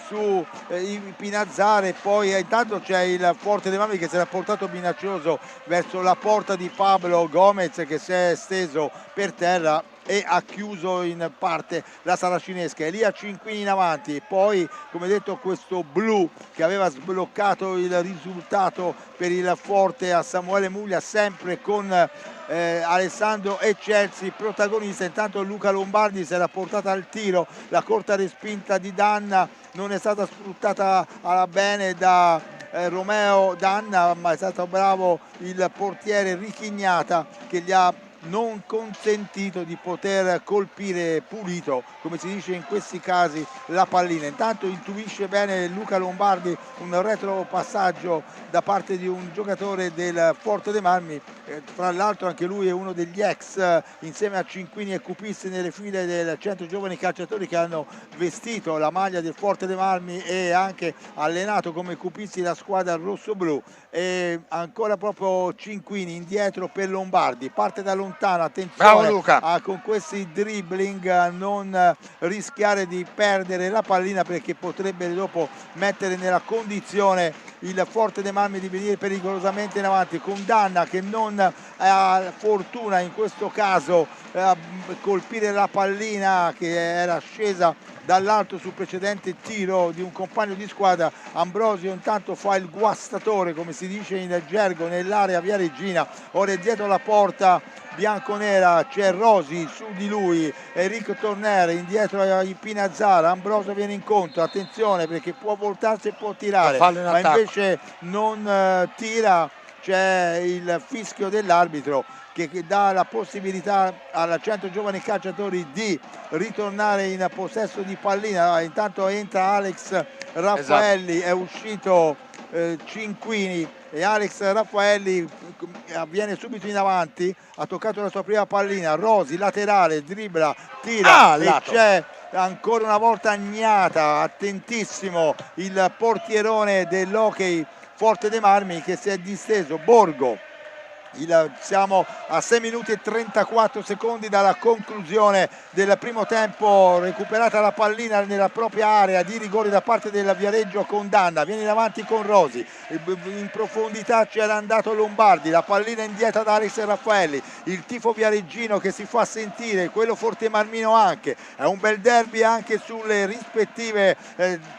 [SPEAKER 2] su Ipinazar e poi intanto c'è il Forte dei Marmi che si era portato minaccioso verso la porta di Pablo Gomez che si è steso per terra e ha chiuso in parte la saracinesca. Elia Cinquini in avanti, poi come detto questo blu che aveva sbloccato il risultato per il Forte a Samuele Muglia, sempre con Alessandro Eccelsi protagonista. Intanto Luca Lombardi si era portata al tiro, la corta respinta di Danna non è stata sfruttata alla bene da Romeo Danna, ma è stato bravo il portiere Richignata che gli ha non consentito di poter colpire pulito, come si dice in questi casi, la pallina. Intanto intuisce bene Luca Lombardi un retropassaggio da parte di un giocatore del Forte dei Marmi, tra l'altro anche lui è uno degli ex, insieme a Cinquini e Cupisti, nelle file del centro giovani calciatori che hanno vestito la maglia del Forte dei Marmi e anche allenato come Cupisti la squadra rosso-blu. E ancora proprio Cinquini indietro per Lombardi, parte da lontano, attenzione con questi dribbling a non rischiare di perdere la pallina, perché potrebbe dopo mettere nella condizione il Forte dei Marmi di venire pericolosamente in avanti, con Danna che non ha fortuna in questo caso a colpire la pallina che era scesa dall'alto sul precedente tiro di un compagno di squadra. Ambrosio intanto fa il guastatore, come si dice in gergo, nell'area via Regina. Ora è dietro la porta bianconera, c'è Rosi su di lui, Enrico Torner indietro ai Pinazzara. Ambrosio viene incontro, attenzione perché può voltarsi e può tirare, ma invece non tira. C'è il fischio dell'arbitro che dà la possibilità al centro giovani calciatori di ritornare in possesso di pallina. Intanto entra Alex Raffaelli, è uscito Cinquini e Alex Raffaelli viene subito in avanti, ha toccato la sua prima pallina. Rosi laterale, dribbla, tira e c'è ancora una volta Agnata, attentissimo il portierone dell'Hockey Forte dei Marmi che si è disteso. Borgo, siamo a 6 minuti e 34 secondi dalla conclusione del primo tempo. Recuperata la pallina nella propria area di rigore da parte del Viareggio con Danna, viene in avanti con Rosi, in profondità c'era andato Lombardi, la pallina indietro da Alex Raffaelli. Il tifo viareggino che si fa sentire, quello fortemarmino anche, è un bel derby anche sulle rispettive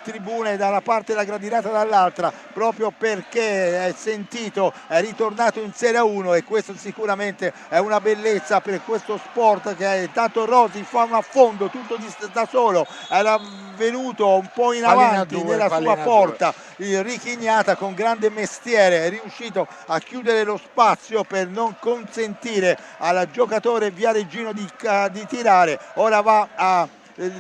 [SPEAKER 2] tribune, da una parte la gradinata dall'altra, proprio perché è sentito, è ritornato in Serie 1 e questo sicuramente è una bellezza per questo sport. Che è tanto Rosi fa un affondo tutto da solo, era venuto un po' in avanti nella sua porta, Richignata con grande mestiere è riuscito a chiudere lo spazio per non consentire al giocatore viareggino di tirare. Ora va a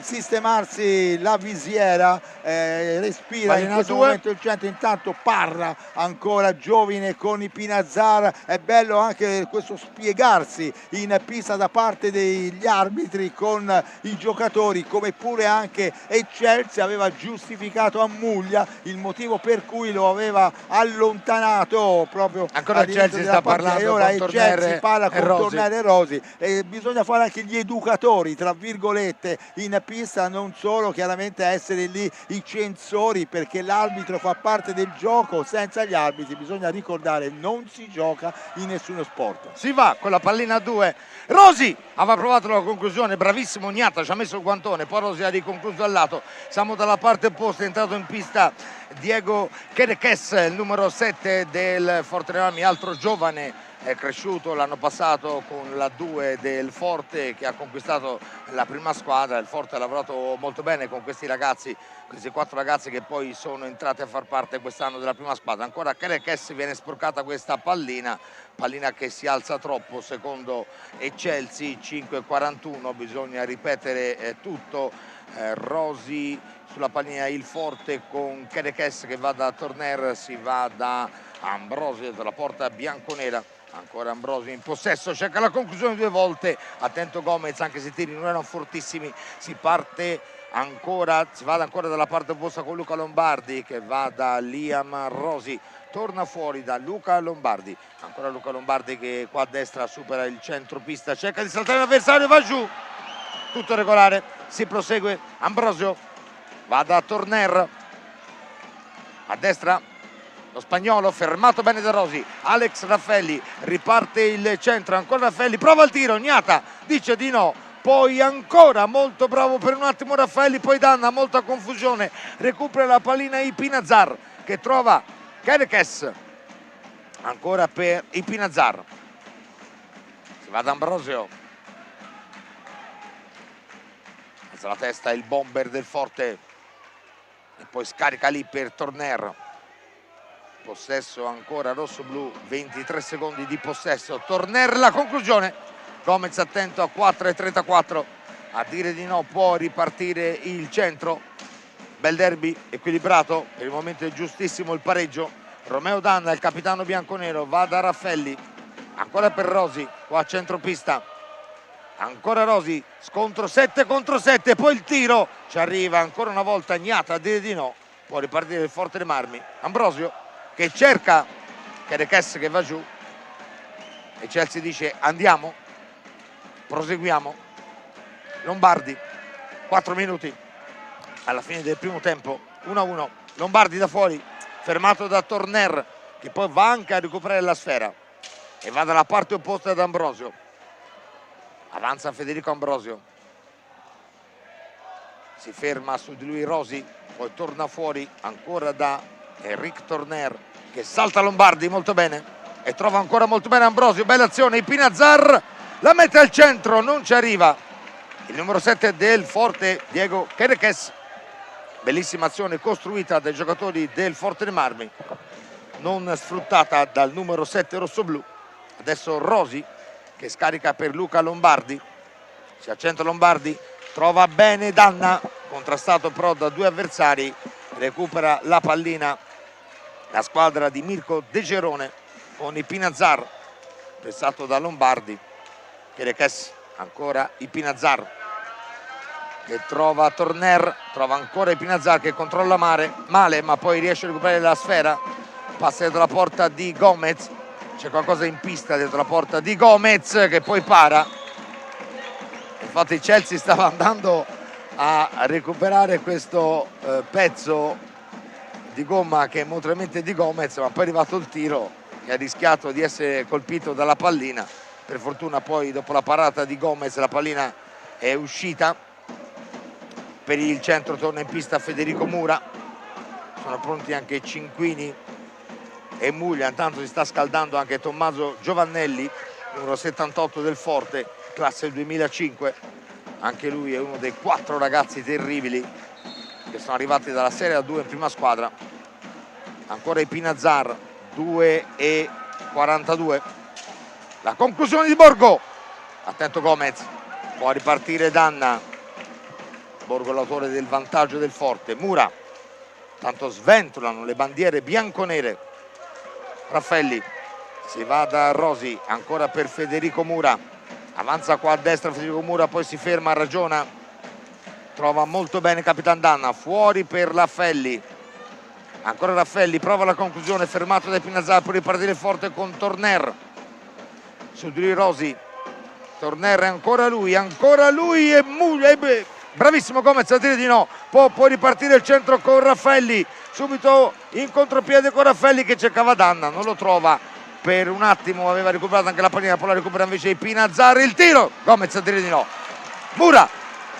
[SPEAKER 2] sistemarsi la visiera, respira in questo momento il centro. Intanto Parra ancora giovine con i Pinazzar. È bello anche questo spiegarsi in pista da parte degli arbitri con i giocatori, come pure anche Eccelsi aveva giustificato a Muglia il motivo per cui lo aveva allontanato proprio
[SPEAKER 1] ancora Eccelsi sta parlando,
[SPEAKER 2] e ora Eccelsi parla con Tornare e Rosi. E bisogna fare anche gli educatori tra virgolette in pista, non solo chiaramente essere lì i censori, perché l'arbitro fa parte del gioco. Senza gli arbitri, bisogna ricordare, non si gioca in nessuno sport.
[SPEAKER 1] Si va con la pallina a 2. Rosi aveva provato la conclusione, bravissimo Ognata, ci ha messo il guantone, poi Rosi ha riconcluso al lato. Siamo dalla parte opposta, è entrato in pista Diego Kerekes, il numero 7 del Forte dei Marmi, altro giovane, è cresciuto l'anno passato con la 2 del Forte, che ha conquistato la prima squadra. Il Forte ha lavorato molto bene con questi ragazzi, questi 4 ragazzi che poi sono entrati a far parte quest'anno della prima squadra. Ancora Kerekes, viene sporcata questa pallina che si alza troppo secondo Eccelsi. 5:41, bisogna ripetere tutto. Rosi sulla pallina, il Forte con Kerekes che va da Torner, si va da Ambrosio dalla porta bianconera. Ancora Ambrosio in possesso, cerca la conclusione 2 volte, attento Gomez, anche se i tiri non erano fortissimi. Si parte ancora, si va ancora dalla parte opposta con Luca Lombardi che va da Liam Rosi, torna fuori da Luca Lombardi. Ancora Luca Lombardi che qua a destra supera il centropista, cerca di saltare l'avversario, va giù, tutto regolare, si prosegue. Ambrosio va da Torner, a destra lo spagnolo, fermato bene da Rosi. Alex Raffaelli, riparte il centro, ancora Raffaelli, prova il tiro, Ognata dice di no, poi ancora molto bravo per un attimo Raffaelli, poi Danna, molta confusione, recupera la pallina Ipinazzar che trova Kerekes, ancora per Ipinazzar, si va da Ambrosio, alza la testa il bomber del Forte e poi scarica lì per Torner. Possesso ancora rosso-blu, 23 secondi di possesso. Torner, la conclusione Gomez attento a 4,34, a dire di no può ripartire il centro. Bel derby equilibrato, per il momento è giustissimo il pareggio. Romeo Danna, il capitano bianconero, va da Raffelli, ancora per Rosi, qua a centropista, ancora Rosi, scontro 7 contro 7, poi il tiro, ci arriva ancora una volta Gnata a dire di no, può ripartire il Forte dei Marmi. Ambrosio che cerca Kerekes che va giù e Chelsea dice andiamo, proseguiamo. Lombardi, 4 minuti alla fine del primo tempo, 1-1, Lombardi da fuori, fermato da Torner che poi va anche a recuperare la sfera e va dalla parte opposta ad Ambrosio. Avanza Federico Ambrosio, si ferma su di lui Rosi, poi torna fuori ancora da Enric Torner che salta Lombardi molto bene e trova ancora molto bene Ambrosio. Bella azione, Ipinazar la mette al centro, non ci arriva il numero 7 del Forte, Diego Kerekes. Bellissima azione costruita dai giocatori del Forte dei Marmi, non sfruttata dal numero 7 rossoblù. Adesso Rosi che scarica per Luca Lombardi, si accenta Lombardi, trova bene Danna, contrastato però da due avversari, recupera la pallina la squadra di Mirko De Gerone con Ipinazar, pressato da Lombardi. Kerekes, ancora Ipinazar che trova Torner, trova ancora Ipinazar che controlla male ma poi riesce a recuperare la sfera, passa dietro la porta di Gomez, c'è qualcosa in pista dietro la porta di Gomez che poi para. Infatti Chelsea stava andando a recuperare questo pezzo di gomma che è molto di Gomez, ma poi è arrivato il tiro che ha rischiato di essere colpito dalla pallina. Per fortuna poi dopo la parata di Gomez la pallina è uscita. Per il centro torna in pista Federico Mura, sono pronti anche Cinquini e Muglia, intanto si sta scaldando anche Tommaso Giovannelli, numero 78 del Forte, classe 2005, anche lui è uno dei 4 ragazzi terribili che sono arrivati dalla Serie A2 in prima squadra. Ancora Ipinazar, 2,42, la conclusione di Borgo, attento Gomez, può ripartire Danna, Borgo l'autore del vantaggio del Forte. Mura, tanto sventolano le bandiere bianconere. Raffelli, si va da Rosi, ancora per Federico Mura, avanza qua a destra Federico Mura, poi si ferma, ragiona, trova molto bene Capitan Danna, fuori per Raffelli, ancora Raffelli, prova la conclusione, fermato da Ipinazar, per ripartire Forte con Torner, su di lui Rosi, Torner, ancora lui e Muglia, bravissimo Gomez a dire di no, può ripartire il centro con Raffelli, subito in contropiede con Raffelli che cercava Danna, non lo trova, per un attimo aveva recuperato anche la pallina, poi la recupera invece Ipinazar, il tiro, Gomez a dire di no. Mura,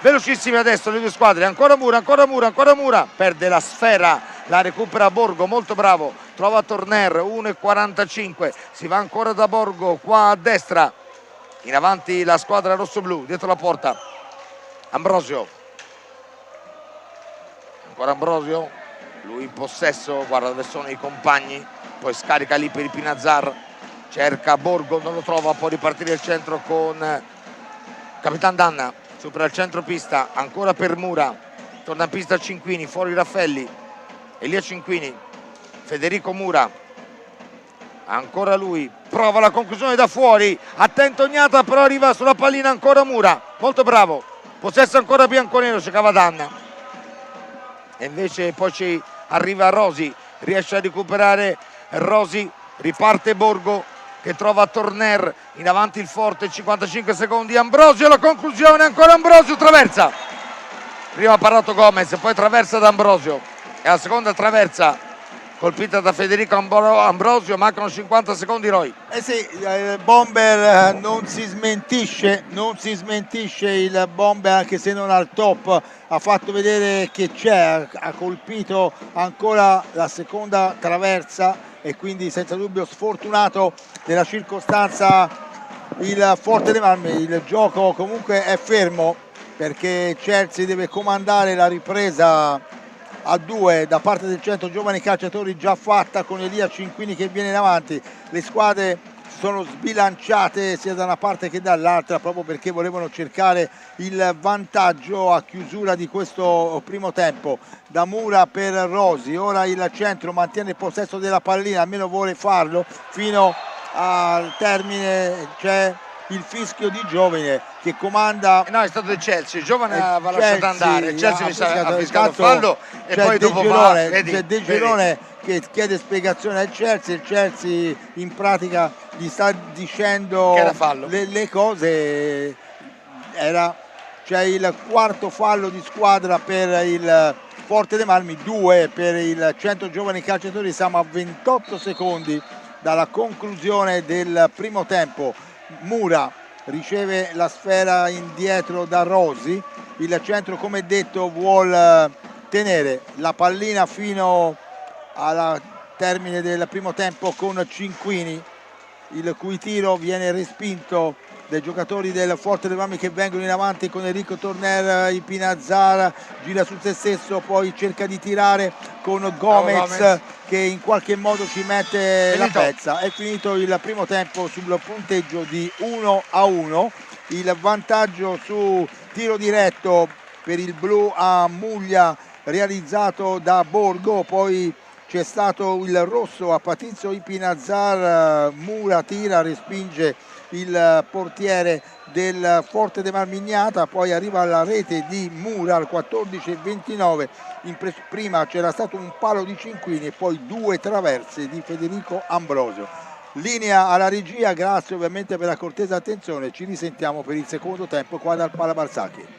[SPEAKER 1] velocissimi adesso le due squadre, ancora Mura, perde la sfera, la recupera Borgo, molto bravo, trova Torner, 1,45, si va ancora da Borgo qua a destra, in avanti la squadra rossoblù, dietro la porta Ambrosio, ancora Ambrosio, lui in possesso, guarda dove sono i compagni, poi scarica lì per Ipinazar, cerca Borgo, non lo trova, può ripartire il centro con Capitan Danna, supera il centropista, ancora per Mura, torna in pista Cinquini, fuori Raffelli, Elia Cinquini, Federico Mura, ancora lui, prova la conclusione da fuori, attento Gnata, però arriva sulla pallina ancora Mura, molto bravo, possesso ancora bianconero, cercava Danna e invece poi ci arriva Rosi, riesce a recuperare Rosi, riparte Borgo che trova Torner, in avanti il Forte, 55 secondi, Ambrosio, la conclusione, ancora Ambrosio, traversa, prima ha parato Gomez, poi traversa da Ambrosio e la seconda traversa colpita da Federico Ambrosio, mancano 50 secondi Roy.
[SPEAKER 2] Sì, il bomber non si smentisce il bomber anche se non al top, ha fatto vedere che c'è, ha colpito ancora la seconda traversa e quindi senza dubbio sfortunato nella circostanza il Forte dei Marmi. Il gioco comunque è fermo perché Chelsea deve comandare la ripresa a 2 da parte del centro giovani calciatori già fatta con Elia Cinquini che viene in avanti, le squadre sono sbilanciate sia da una parte che dall'altra, proprio perché volevano cercare il vantaggio a chiusura di questo primo tempo. Da Mura per Rosi, ora il centro mantiene il possesso della pallina, almeno vuole farlo fino al termine. C'è il fischio di Giovine che comanda.
[SPEAKER 1] No, è stato il Chelsea, il giovane va lasciato
[SPEAKER 2] Chelsea
[SPEAKER 1] andare, il Chelsea ha fischiato il
[SPEAKER 2] intanto
[SPEAKER 1] fallo e
[SPEAKER 2] c'è
[SPEAKER 1] poi dopo
[SPEAKER 2] c'è De Girone che chiede spiegazione al Chelsea, il Chelsea in pratica gli sta dicendo
[SPEAKER 1] che era fallo.
[SPEAKER 2] le cose. C'è il quarto fallo di squadra per il Forte dei Marmi, 2 per il Centro Giovani Calciatori. Siamo a 28 secondi dalla conclusione del primo tempo. Mura riceve la sfera indietro da Rosi, il centro come detto vuol tenere la pallina fino al termine del primo tempo con Cinquini, il cui tiro viene respinto dai giocatori del Forte dei Marmi che vengono in avanti con Enrico Torner. Il Pinazzara gira su se stesso, poi cerca di tirare con Gomez che in qualche modo ci mette la pezza. È finito il primo tempo sul punteggio di 1-1, il vantaggio su tiro diretto per il blu a Muglia realizzato da Borgo, poi c'è stato il rosso a Patrizio Ipinazzar, Mura tira, respinge il portiere del Forte de Marmignata, poi arriva alla rete di Mura al 14-29. Prima c'era stato un palo di Cinquini e poi 2 traverse di Federico Ambrosio. Linea alla regia, grazie ovviamente per la cortese attenzione, ci risentiamo per il secondo tempo qua dal Pala Barzanchi.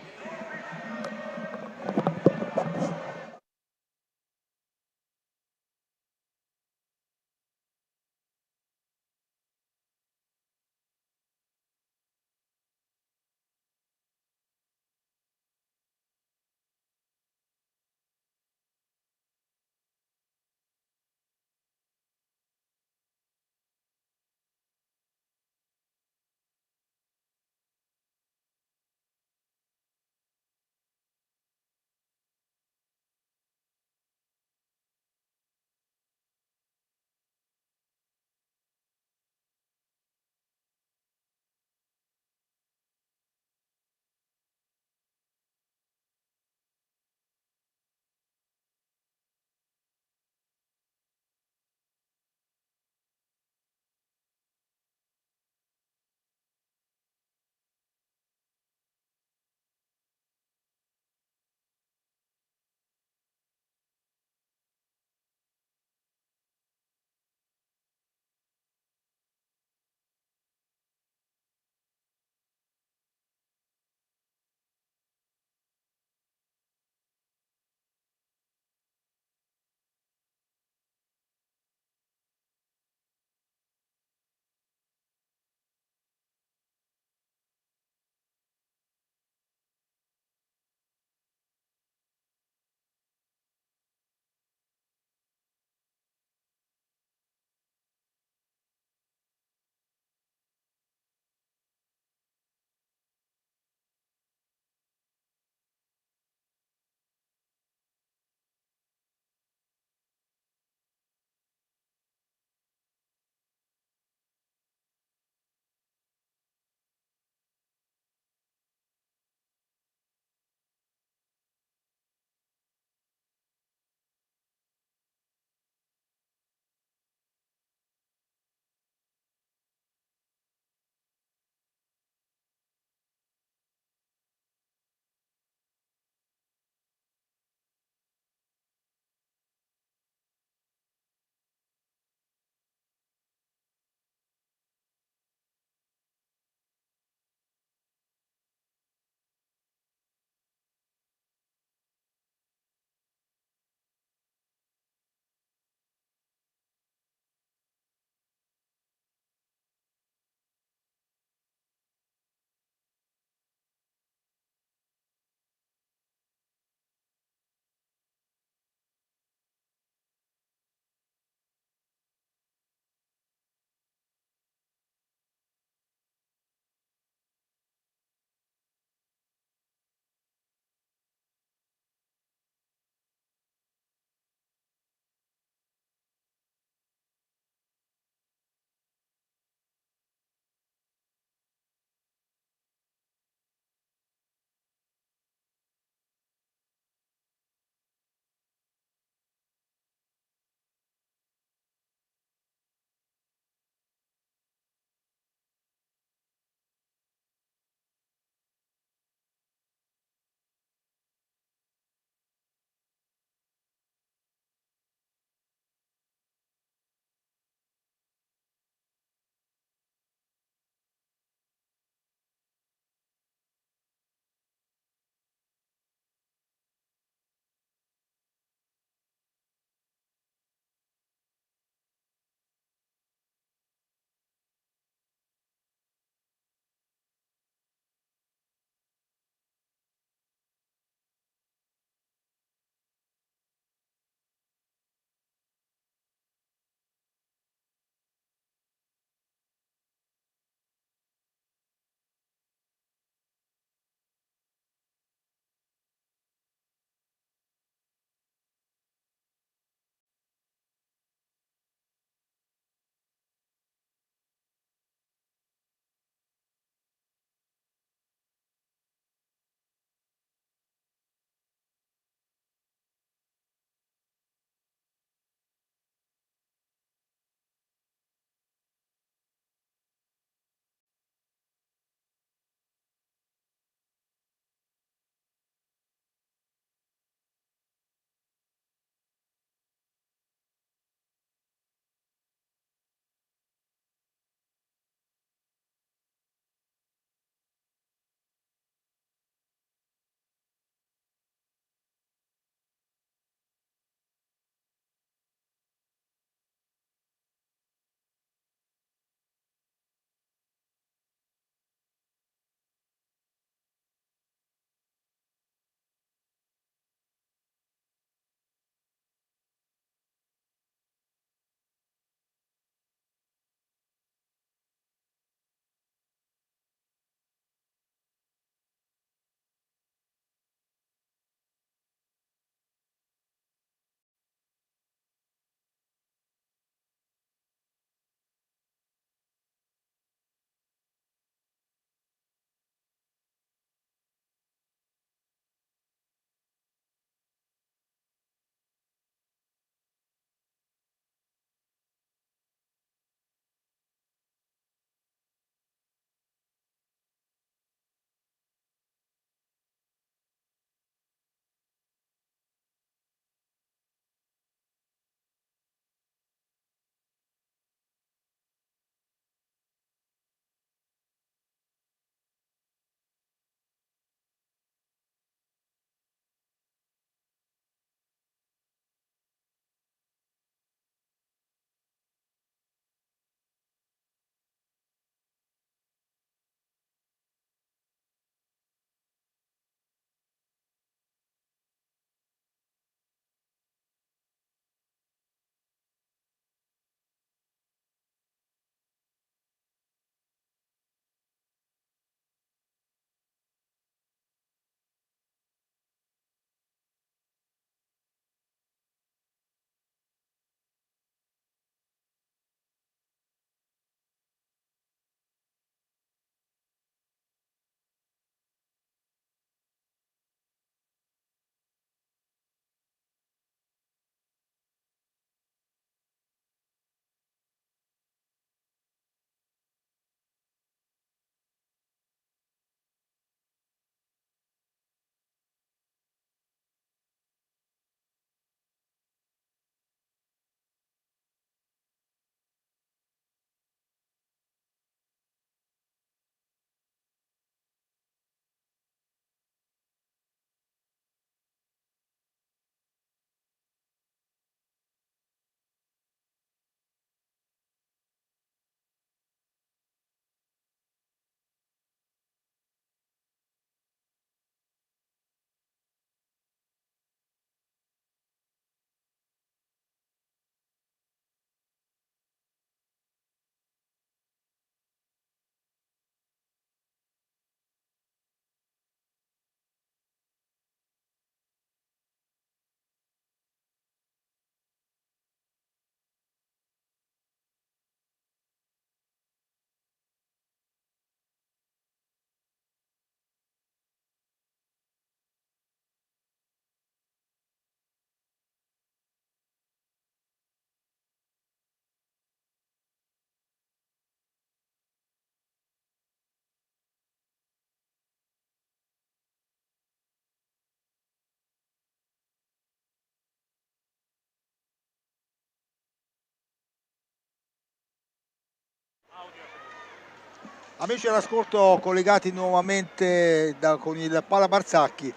[SPEAKER 2] Amici all'ascolto, collegati nuovamente con il Pala Barzanchi.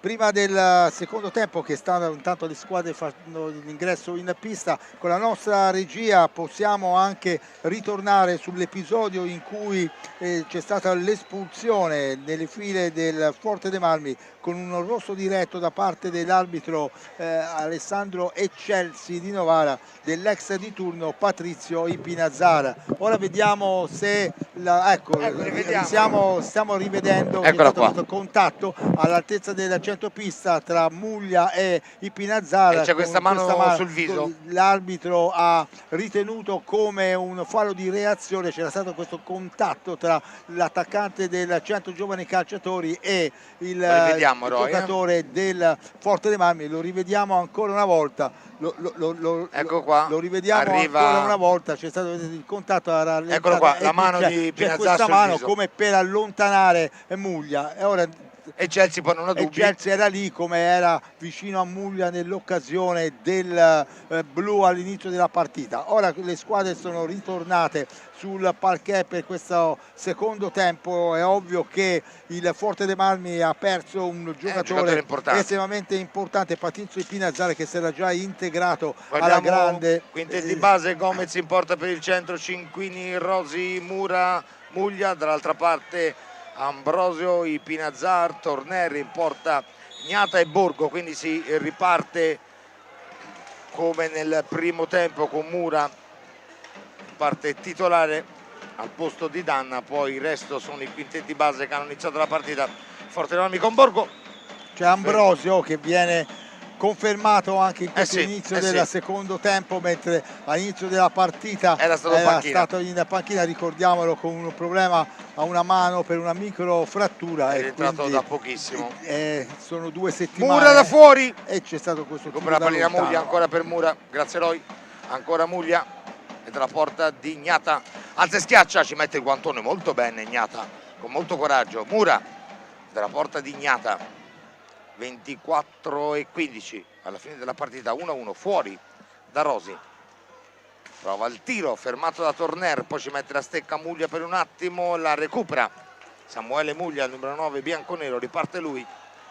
[SPEAKER 2] Prima del secondo tempo, che stanno intanto le squadre fanno l'ingresso in pista, con la nostra regia possiamo anche ritornare sull'episodio in cui c'è stata l'espulsione nelle file del Forte dei Marmi con un rosso diretto da parte dell'arbitro Alessandro Eccelsi di Novara dell'ex di turno Patrizio Ipinazzara. Ora vediamo se stiamo rivedendo che c'è stato questo contatto all'altezza del centropista tra Muglia e Ipinazzara.
[SPEAKER 1] E c'è questa mano sul viso.
[SPEAKER 2] L'arbitro ha ritenuto come un fallo di reazione, c'era stato questo contatto tra l'attaccante del Centro Giovani Calciatori e il giocatore del Forte dei Marmi. Lo rivediamo ancora una volta.
[SPEAKER 1] Ecco qua,
[SPEAKER 2] lo rivediamo ancora una volta, c'è stato il contatto,
[SPEAKER 1] eccolo qua, la mano di Ipinazzara,
[SPEAKER 2] questa mano come per allontanare Muglia. E ora
[SPEAKER 1] Chelsea poi non ha dubbi.
[SPEAKER 2] Chelsea era lì come era vicino a Muglia nell'occasione del blu all'inizio della partita. Ora le squadre sono ritornate sul parquet per questo secondo tempo. È ovvio che il Forte dei Marmi ha perso un giocatore estremamente importante, Patrizio Ipinazzara, che si era già integrato alla grande.
[SPEAKER 1] Quintetti di base, Gomez in porta per il centro, Cinquini, Rosi, Mura, Muglia, dall'altra parte Ambrosio, Ipinazzar, Torner in porta, Gnata e Borgo, quindi si riparte come nel primo tempo con Mura parte titolare al posto di Danna, poi il resto sono i quintetti base che hanno iniziato la partita. Forte Marmi con Borgo,
[SPEAKER 2] c'è Ambrosio che viene confermato anche in questo inizio del secondo tempo, mentre all'inizio della partita
[SPEAKER 1] era stato
[SPEAKER 2] in panchina, ricordiamolo, con un problema a una mano per una micro frattura.
[SPEAKER 1] È rientrato da pochissimo.
[SPEAKER 2] Sono 2 settimane.
[SPEAKER 1] Mura da fuori
[SPEAKER 2] e c'è stato questo tiro
[SPEAKER 1] la pallina Muglia, ancora per Mura, grazie Roy, ancora Muglia e dalla porta di Gnata, alza e schiaccia, ci mette il guantone molto bene Gnata, con molto coraggio. Mura dalla porta di Gnata, 24 e 15 alla fine della partita, 1-1 fuori da Rosi. Prova il tiro, fermato da Torner, poi ci mette la stecca Muglia per un attimo, la recupera Samuele Muglia, il numero 9 bianconero, riparte lui,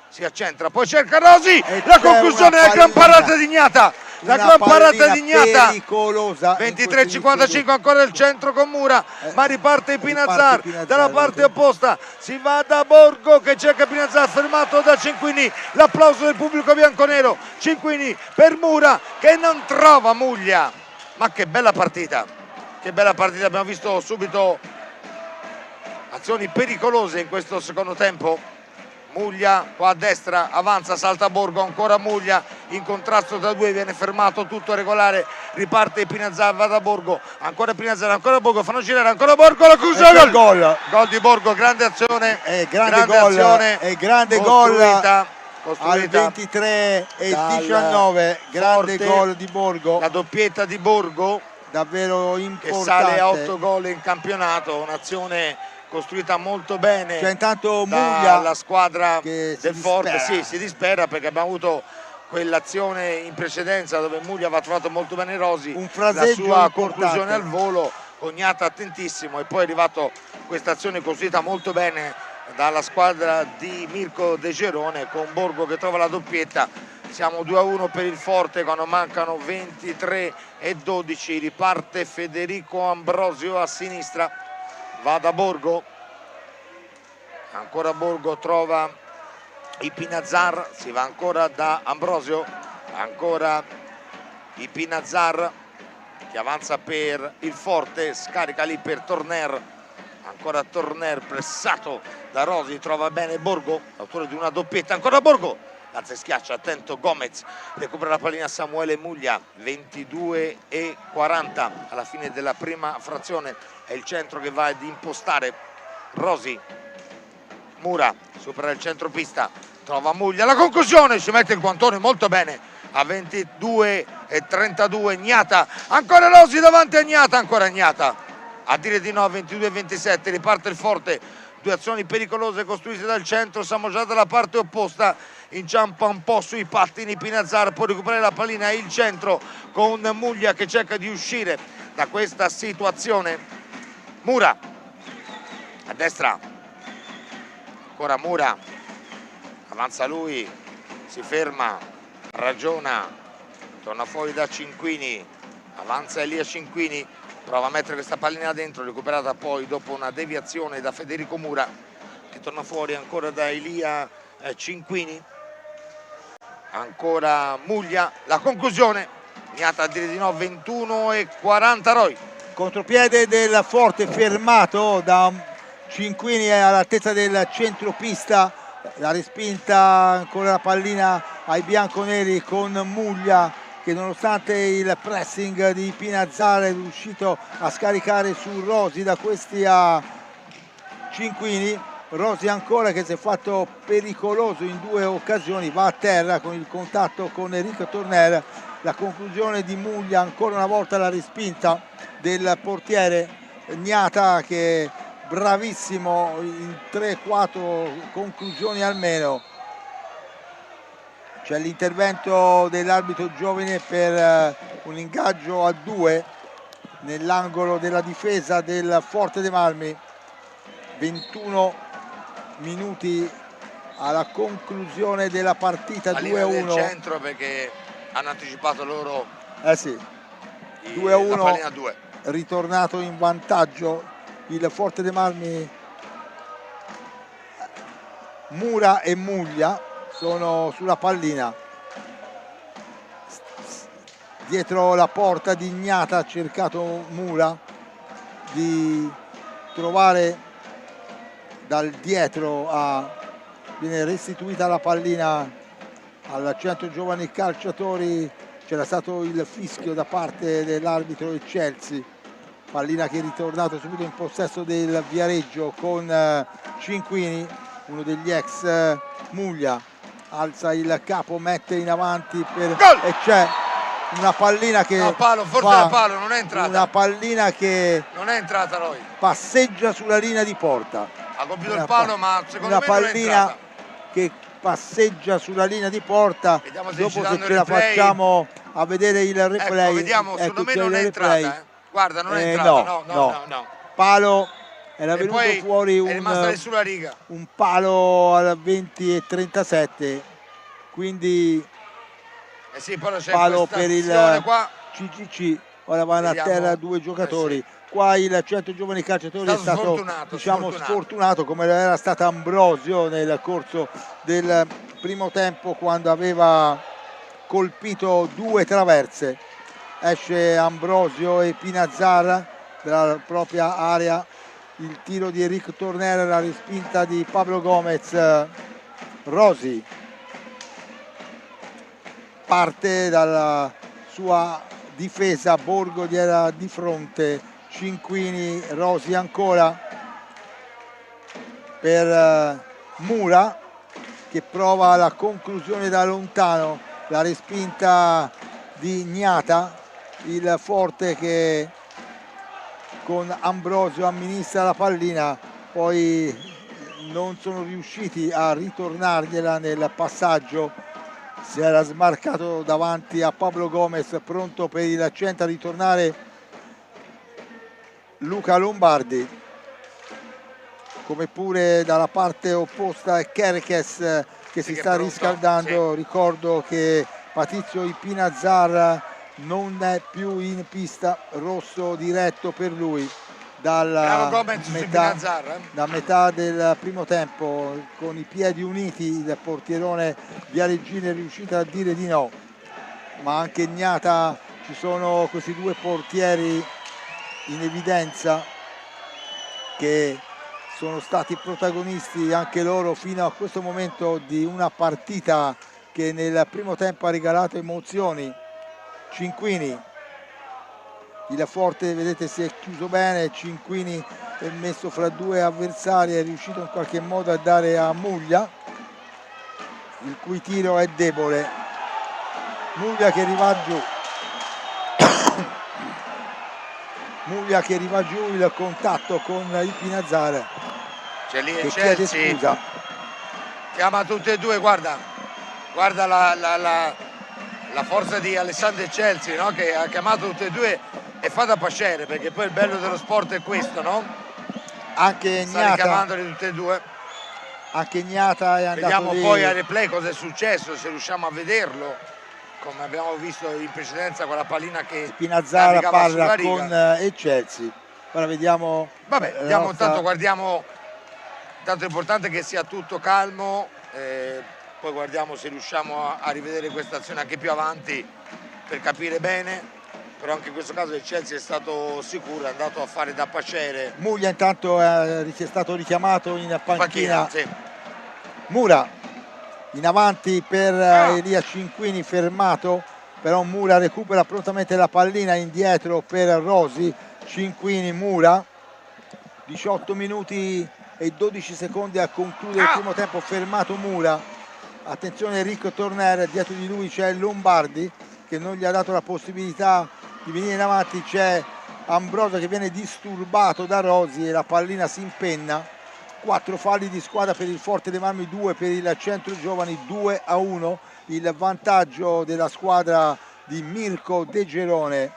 [SPEAKER 1] si accentra, poi cerca Rosi, la conclusione, la gran parata di Gnata, la gran parata di Gnata, 23-55 ancora il centro con Mura, ma riparte Ipinazzar dalla parte opposta, si va da Borgo che cerca Ipinazzar, fermato da Cinquini, l'applauso del pubblico bianconero, Cinquini per Mura che non trova Muglia. Ma che bella partita, abbiamo visto subito azioni pericolose in questo secondo tempo. Muglia qua a destra, avanza, salta Borgo, ancora Muglia in contrasto tra due, viene fermato, tutto regolare, riparte Ipinazzar, va da Borgo, ancora Ipinazzar, ancora Borgo, fanno girare, ancora Borgo, la chiusa, gol di Borgo, grande azione,
[SPEAKER 2] grande gol al 23 e 19, grande gol di Borgo,
[SPEAKER 1] la doppietta di Borgo
[SPEAKER 2] davvero importante,
[SPEAKER 1] che sale a 8 gol in campionato, un'azione costruita molto bene.
[SPEAKER 2] Cioè, intanto Muglia,
[SPEAKER 1] la squadra del Forte si dispera perché abbiamo avuto quell'azione in precedenza dove Muglia aveva trovato molto bene Rosi, la sua conclusione al volo, Cognata attentissimo, e poi è arrivato questa azione costruita molto bene dalla squadra di Mirko De Gerone con Borgo che trova la doppietta. Siamo 2-1 per il Forte quando mancano 23 e 12, riparte Federico Ambrosio a sinistra, va da Borgo, ancora Borgo trova Ipinazzar, si va ancora da Ambrosio, ancora Ipinazzar che avanza per il Forte, scarica lì per Torner, ancora Torner pressato da Rosi, trova bene Borgo, autore di una doppietta, ancora Borgo, alza e schiaccia, attento Gomez, recupera la pallina Samuele Muglia, 22 e 40 alla fine della prima frazione, è il centro che va ad impostare Rosi, Mura supera il centropista, trova Muglia, la conclusione, ci mette il guantone molto bene a 22 e 32, Gnata, ancora Rosi davanti a Gnata, ancora Gnata, a dire di no, 22 e 27, riparte il Forte, due azioni pericolose costruite dal centro, siamo già dalla parte opposta, inciampa un po' sui pattini Ipinazzar, può recuperare la pallina, il centro con Muglia che cerca di uscire da questa situazione. Mura a destra, ancora Mura, avanza lui, si ferma, ragiona, torna fuori da Cinquini, avanza Elia Cinquini, prova a mettere questa pallina dentro, recuperata poi dopo una deviazione da Federico Mura, che torna fuori ancora da Elia Cinquini, ancora Muglia, la conclusione, Niata a dire di no, 21:40 Roi.
[SPEAKER 2] Contropiede del Forte fermato da Cinquini all'altezza del centropista, la respinta, ancora la pallina ai bianconeri con Muglia che nonostante il pressing di Pinazzara è riuscito a scaricare su Rosi, da questi a Cinquini. Rosi ancora che si è fatto pericoloso in 2 occasioni, va a terra con il contatto con Enrico Torner, la conclusione di Muglia, ancora una volta la respinta del portiere Niata che è bravissimo in 3-4 conclusioni almeno. C'è l'intervento dell'arbitro Giovine per un ingaggio a 2 nell'angolo della difesa del Forte dei Marmi. 21 minuti alla conclusione della partita, 2-1.
[SPEAKER 1] Del centro perché hanno anticipato loro.
[SPEAKER 2] Sì. 2-1,
[SPEAKER 1] 2.
[SPEAKER 2] ritornato in vantaggio il Forte dei Marmi. Mura e Muglia sono sulla pallina, dietro la porta di Ignata ha cercato Mura di trovare dal dietro, viene restituita la pallina al Centro Giovani Calciatori, c'era stato il fischio da parte dell'arbitro Eccelsi, pallina che è ritornato subito in possesso del Viareggio con Cinquini, uno degli ex Muglia, alza il capo, mette in avanti e c'è una pallina che
[SPEAKER 1] palo, forse la palo, non è entrata.
[SPEAKER 2] Una pallina che
[SPEAKER 1] non è entrata, Roy.
[SPEAKER 2] Passeggia sulla linea di porta.
[SPEAKER 1] Ha colpito il palo, ma secondo me non è entrata.
[SPEAKER 2] Una pallina che passeggia sulla linea di porta.
[SPEAKER 1] Vediamo se
[SPEAKER 2] dopo se ce la facciamo a vedere il replay.
[SPEAKER 1] Ecco, vediamo, secondo me non è entrata. Guarda, non è entrata, no.
[SPEAKER 2] Palo, era venuto fuori
[SPEAKER 1] è rimasta lì sulla riga.
[SPEAKER 2] Un palo al 20:37, quindi
[SPEAKER 1] sì, poi c'è
[SPEAKER 2] palo per il
[SPEAKER 1] qua.
[SPEAKER 2] CGC. Ora vanno a terra 2 giocatori.
[SPEAKER 1] Sì.
[SPEAKER 2] Qua il Centro Giovani Calciatori è stato sfortunato come lo era stato Ambrosio nel corso del primo tempo quando aveva colpito 2 traverse. Esce Ambrosio e Pinazzara dalla propria area, il tiro di Enrico Torner, la respinta di Pablo Gomez. Rosi parte dalla sua difesa, Borgo gli era di fronte, Cinquini, Rosi ancora per Mura che prova la conclusione da lontano, la respinta di Ignata, il Forte che con Ambrosio amministra la pallina, poi non sono riusciti a ritornargliela nel passaggio, si era smarcato davanti a Pablo Gomez, pronto per il centro a ritornare Luca Lombardi, come pure dalla parte opposta Kerkes che si sta riscaldando. Sì. Ricordo che Patrizio Ipinazzar non è più in pista, rosso diretto per lui da metà del primo tempo, con i piedi uniti il portierone Viareggino è riuscito a dire di no, ma anche Ignata, ci sono questi 2 portieri in evidenza che sono stati protagonisti anche loro fino a questo momento di una partita che nel primo tempo ha regalato emozioni. Cinquini, il Forte vedete si è chiuso bene, Cinquini è messo fra 2 avversari, è riuscito in qualche modo a dare a Muglia, il cui tiro è debole. Muglia che riva giù. Muglia che riva giù, il contatto con il Pinazzara.
[SPEAKER 1] C'è lì Chelsea. Chiama tutte e 2, guarda la forza di Alessandro Chelsea, no? Che ha chiamato tutte e 2 e fa da pasciere, perché poi il bello dello sport è questo, no?
[SPEAKER 2] anche
[SPEAKER 1] sta
[SPEAKER 2] Gnata,
[SPEAKER 1] richiamandoli tutte e due.
[SPEAKER 2] anche Gnata è andato
[SPEAKER 1] Vediamo
[SPEAKER 2] lì.
[SPEAKER 1] poi al replay cosa è successo, se riusciamo a vederlo, come abbiamo visto in precedenza con la pallina che
[SPEAKER 2] Spinazzara
[SPEAKER 1] navigava sulla
[SPEAKER 2] parla
[SPEAKER 1] riga.
[SPEAKER 2] con Eccelsi. Ora vediamo.
[SPEAKER 1] Vabbè, vediamo intanto, guardiamo, intanto è importante che sia tutto calmo, poi guardiamo se riusciamo a rivedere questa azione anche più avanti per capire bene. Però anche in questo caso il Chelsea è stato sicuro, è andato a fare da paciere.
[SPEAKER 2] Muglia intanto è stato richiamato in panchina.
[SPEAKER 1] Sì.
[SPEAKER 2] Mura in avanti per Elia Cinquini, fermato, però Mura recupera prontamente la pallina indietro per Rosi. Cinquini, Mura, 18 minuti e 12 secondi a concludere il primo tempo, fermato Mura. Attenzione Rick Torner, dietro di lui c'è Lombardi che non gli ha dato la possibilità di venire in avanti, c'è Ambrosio che viene disturbato da Rosi e la pallina si impenna. 4 falli di squadra per il Forte dei Marmi, 2 per il Centro Giovani, 2-1 il vantaggio della squadra di Mirko De Gerone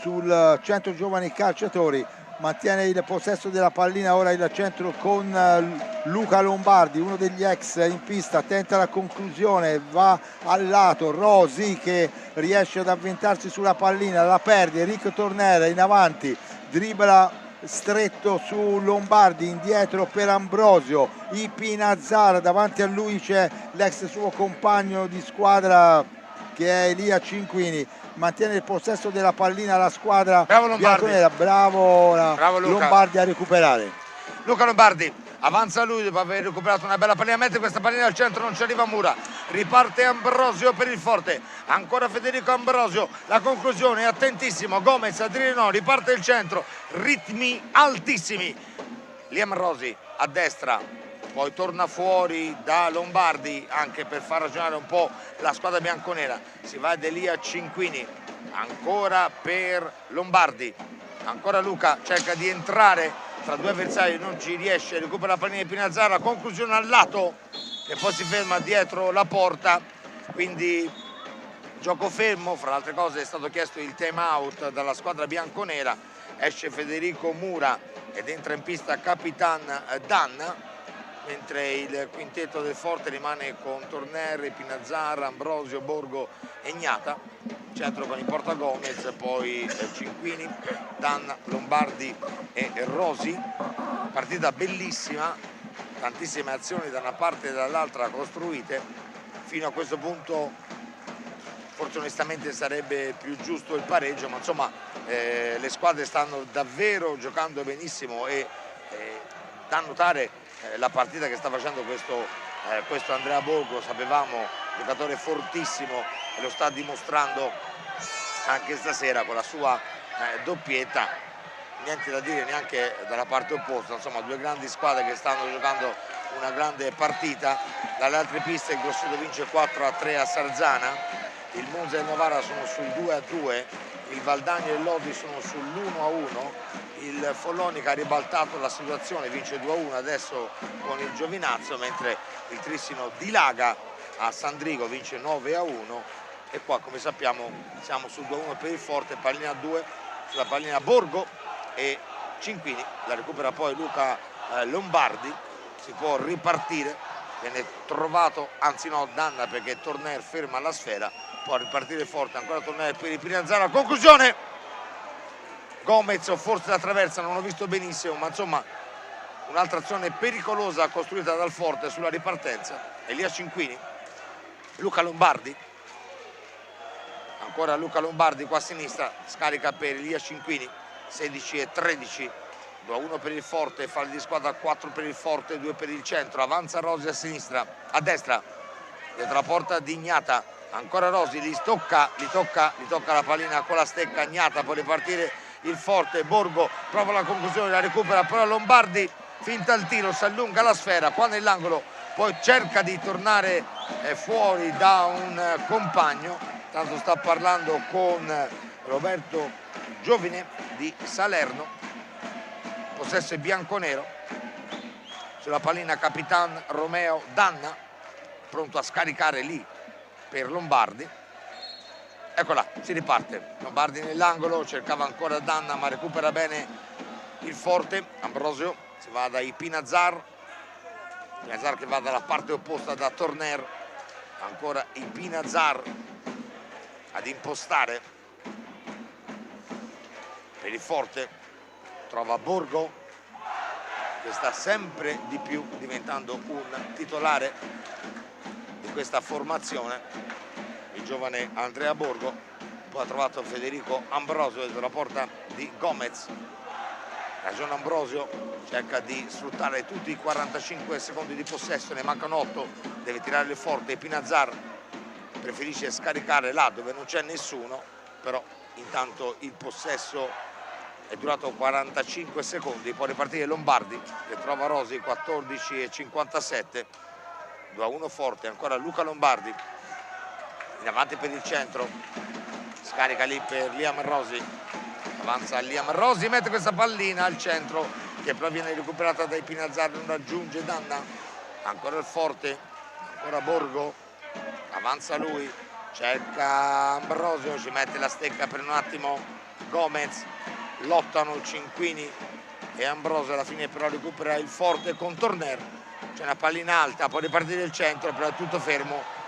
[SPEAKER 2] sul Centro Giovani Calciatori. Mantiene il possesso della pallina ora il centro con Luca Lombardi, uno degli ex in pista, tenta la conclusione, va al lato, Rosi che riesce ad avventarsi sulla pallina, la perde, Rick Tornera in avanti, dribbla stretto su Lombardi, indietro per Ambrosio, Ipinazzara, davanti a lui c'è l'ex suo compagno di squadra che è Elia Cinquini. Mantiene il possesso della pallina la squadra bianconera, bravo Lombardi a recuperare.
[SPEAKER 1] Luca Lombardi avanza lui dopo aver recuperato una bella pallina, mette questa pallina al centro, non ci arriva Mura, riparte Ambrosio per il Forte, ancora Federico Ambrosio, la conclusione, attentissimo, Gomez a dire no, riparte il centro, ritmi altissimi, Liam Rosi a destra, poi torna fuori da Lombardi anche per far ragionare un po' la squadra bianconera, si va ad Elia Cinquini, ancora per Lombardi, ancora Luca cerca di entrare tra due avversari, non ci riesce, recupera la pallina di Pinazzara, conclusione al lato e poi si ferma dietro la porta, quindi gioco fermo. Fra le altre cose è stato chiesto il time out dalla squadra bianconera, esce Federico Mura ed entra in pista Capitan Danna, mentre il quintetto del Forte rimane con Torner, Pinazzara, Ambrosio, Borgo e Gnata, centro con il porta Gomez, poi Cinquini, Danna, Lombardi e Rosi. Partita bellissima, tantissime azioni da una parte e dall'altra costruite. Fino a questo punto forse onestamente sarebbe più giusto il pareggio, ma insomma le squadre stanno davvero giocando benissimo e da notare la partita che sta facendo questo Andrea Borgo, sapevamo, giocatore fortissimo e lo sta dimostrando anche stasera con la sua doppietta, niente da dire neanche dalla parte opposta, insomma due grandi squadre che stanno giocando una grande partita. Dalle altre piste il Grosseto vince 4-3 a Sarzana, il Monza e il Novara sono sul 2-2, il Valdagno e il Lodi sono sull'1-1, il Follonica ha ribaltato la situazione, vince 2-1 adesso con il Giovinazzo, mentre il Trissino dilaga a Sandrigo, vince 9-1 e qua come sappiamo siamo sul 2-1 per il Forte, pallina 2 sulla pallina Borgo e Cinquini, la recupera poi Luca Lombardi, si può ripartire, viene trovato, anzi no, Danna perché Torner ferma la sfera, può ripartire Forte, ancora Torner per il Pinazzara, conclusione! Gomez o forse la traversa, non ho visto benissimo, ma insomma un'altra azione pericolosa costruita dal Forte sulla ripartenza. Elia Cinquini, Luca Lombardi, ancora Luca Lombardi qua a sinistra, scarica per Elia Cinquini, 16-13, 2-1 per il Forte, falli di squadra 4 per il Forte, 2 per il centro, avanza Rosi a sinistra, a destra, dietro la porta di Gnata, ancora Rosi, li tocca la pallina con la stecca, Gnata, può ripartire il Forte, Borgo prova la conclusione, la recupera però Lombardi, finta il tiro, si allunga la sfera qua nell'angolo, poi cerca di tornare fuori da un compagno, tanto sta parlando con Roberto Giovine di Salerno, possesso è bianconero, sulla pallina Capitan Romeo Danna, pronto a scaricare lì per Lombardi. Eccola, si riparte, Lombardi nell'angolo, cercava ancora Danna ma recupera bene il Forte, Ambrosio si va da Ipinazar che va dalla parte opposta da Torner, ancora Ipinazar ad impostare per il forte, trova Borgo che sta sempre di più diventando un titolare di questa formazione, il giovane Andrea Borgo. Poi ha trovato Federico Ambrosio dalla porta di Gomez. Ragione Ambrosio, cerca di sfruttare tutti i 45 secondi di possesso, ne mancano 8, deve tirare forte. Pinazar preferisce scaricare là dove non c'è nessuno, però intanto il possesso è durato 45 secondi. Può ripartire Lombardi che trova Rosi, 14,57, 2-1 forte, ancora Luca Lombardi in avanti per il centro, scarica lì per Liam Rosi, avanza Liam Rosi, mette questa pallina al centro che però viene recuperata dai Pinazar, non raggiunge Danna, ancora il forte, ancora Borgo, avanza lui, cerca Ambrosio, ci mette la stecca per un attimo Gomez, lottano Cinquini e Ambrosio, alla fine però recupera il forte con Torner, c'è una pallina alta, può ripartire il centro, però è tutto fermo.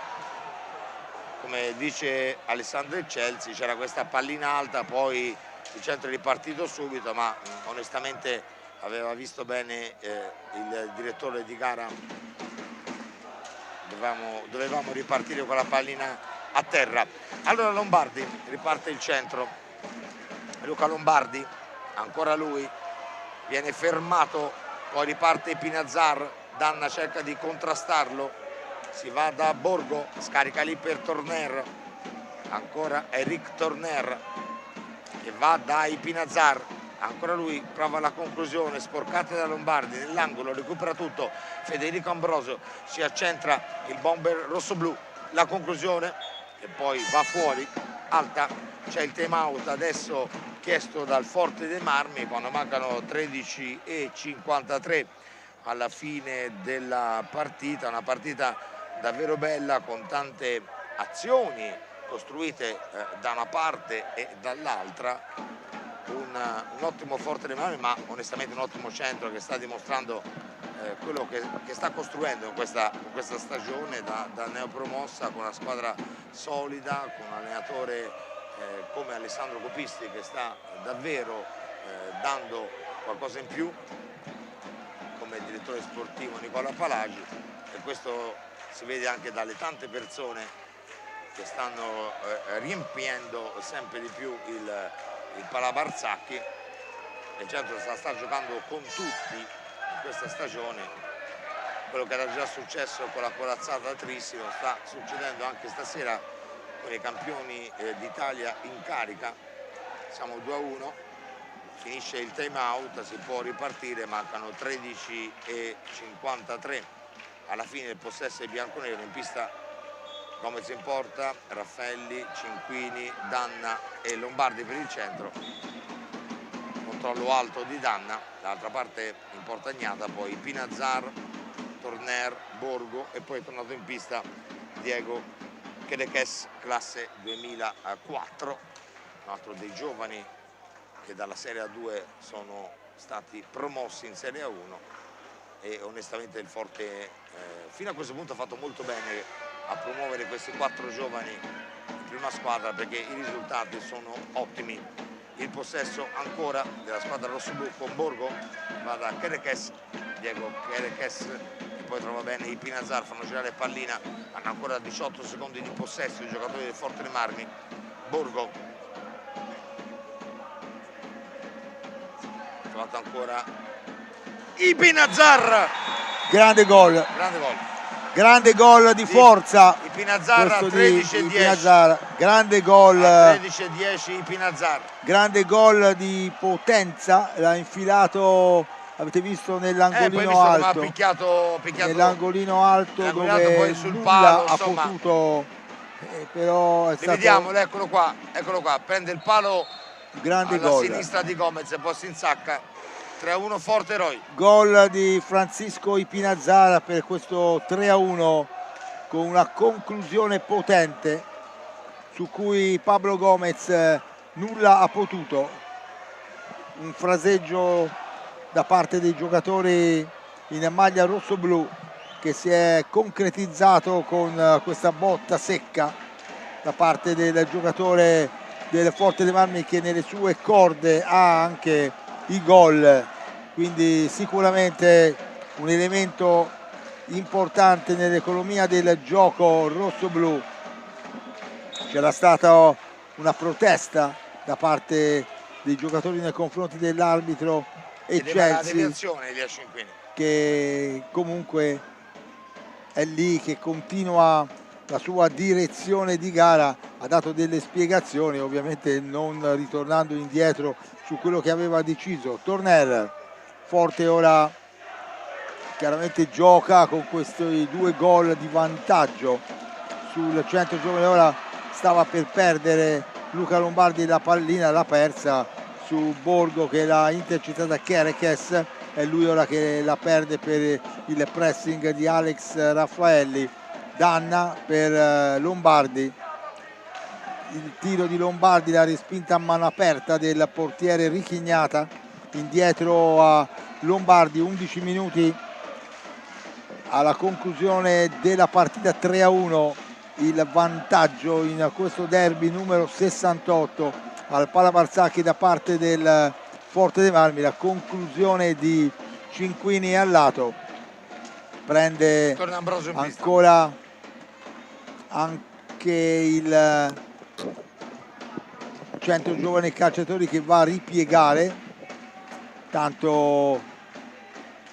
[SPEAKER 1] Come dice Alessandro Eccelsi, c'era questa pallina alta, poi il centro è ripartito subito, ma onestamente aveva visto bene il direttore di gara, dovevamo ripartire con la pallina a terra. Allora Lombardi, riparte il centro, Luca Lombardi, ancora lui, viene fermato, poi riparte Pinazar, Danna cerca di contrastarlo, si va da Borgo, scarica lì per Torner, ancora Eric Torner che va da Ipinazar, ancora lui prova la conclusione, sporcata da Lombardi nell'angolo, recupera tutto Federico Ambrosio, si accentra il bomber rossoblu, la conclusione e poi va fuori, alta, c'è il time out adesso chiesto dal Forte dei Marmi quando mancano 13,53 alla fine della partita, una partita davvero bella con tante azioni costruite da una parte e dall'altra, un ottimo Forte dei Marmi, ma onestamente un ottimo centro che sta dimostrando quello che sta costruendo in questa stagione da neopromossa, con una squadra solida, con un allenatore come Alessandro Copisti che sta davvero dando qualcosa in più, come direttore sportivo Nicola Palagi, e questo si vede anche dalle tante persone che stanno riempiendo sempre di più il Palabarzacchi. Il centro sta giocando con tutti in questa stagione, quello che era già successo con la corazzata Trissimo sta succedendo anche stasera con i campioni d'Italia in carica. Siamo 2-1, finisce il time out, si può ripartire, mancano 13,53 alla fine del possesso è bianconero, in pista Gomez in porta, Raffelli, Cinquini, Danna e Lombardi per il centro, controllo alto di Danna, dall'altra parte in porta Agnata, poi Pinazar, Torner, Borgo e poi è tornato in pista Diego Kerekes, classe 2004, un altro dei giovani che dalla Serie A2 sono stati promossi in Serie A1. E onestamente il Forte fino a questo punto ha fatto molto bene a promuovere questi 4 giovani in prima squadra, perché i risultati sono ottimi. Il possesso ancora della squadra rossoblu con Borgo, va da Kerekes, Diego Kerekes, e poi trova bene i Pinazar, fanno girare pallina, hanno ancora 18 secondi di possesso i giocatori del Forte dei Marmi. Borgo, trovato ancora Ipinazar,
[SPEAKER 2] grande gol, grande gol di forza,
[SPEAKER 1] Ipinazar a 13,10,
[SPEAKER 2] grande gol,
[SPEAKER 1] 13,10 Ipinazar,
[SPEAKER 2] grande gol di potenza, l'ha infilato, avete visto, nell'angolino alto,
[SPEAKER 1] picchiato
[SPEAKER 2] nell'angolino alto dove
[SPEAKER 1] poi sul
[SPEAKER 2] nulla
[SPEAKER 1] palo,
[SPEAKER 2] ha
[SPEAKER 1] insomma,
[SPEAKER 2] potuto, però è stato,
[SPEAKER 1] vediamolo, eccolo qua, prende il palo
[SPEAKER 2] grande
[SPEAKER 1] alla
[SPEAKER 2] gol,
[SPEAKER 1] sinistra di Gomez e poi si insacca. 3-1 Forte Eroi.
[SPEAKER 2] Gol di Francisco Ipinazar per questo 3-1 con una conclusione potente su cui Pablo Gomez nulla ha potuto. Un fraseggio da parte dei giocatori in maglia rosso-blu, che si è concretizzato con questa botta secca da parte del giocatore del Forte dei Marmi, che nelle sue corde ha anche i gol, quindi sicuramente un elemento importante nell'economia del gioco rosso-blu. C'era stata una protesta da parte dei giocatori nei confronti dell'arbitro e Chelsea, che comunque è lì, che continua la sua direzione di gara, ha dato delle spiegazioni, ovviamente non ritornando indietro su quello che aveva deciso. Torner, Forte ora chiaramente gioca con questi 2 gol di vantaggio sul Centro Giovane. Ora stava per perdere Luca Lombardi la pallina, l'ha persa su Borgo che l'ha intercettata Kerekes, e lui ora che la perde per il pressing di Alex Raffaelli. Danna per Lombardi, il tiro di Lombardi, la respinta a mano aperta del portiere Richignata, indietro a Lombardi. 11 minuti alla conclusione della partita, 3-1 il vantaggio in questo derby numero 68 al Palabarzacchi da parte del Forte dei Marmi. La conclusione di Cinquini al lato, prende ancora anche il Centro Giovani Calciatori, che va a ripiegare, tanto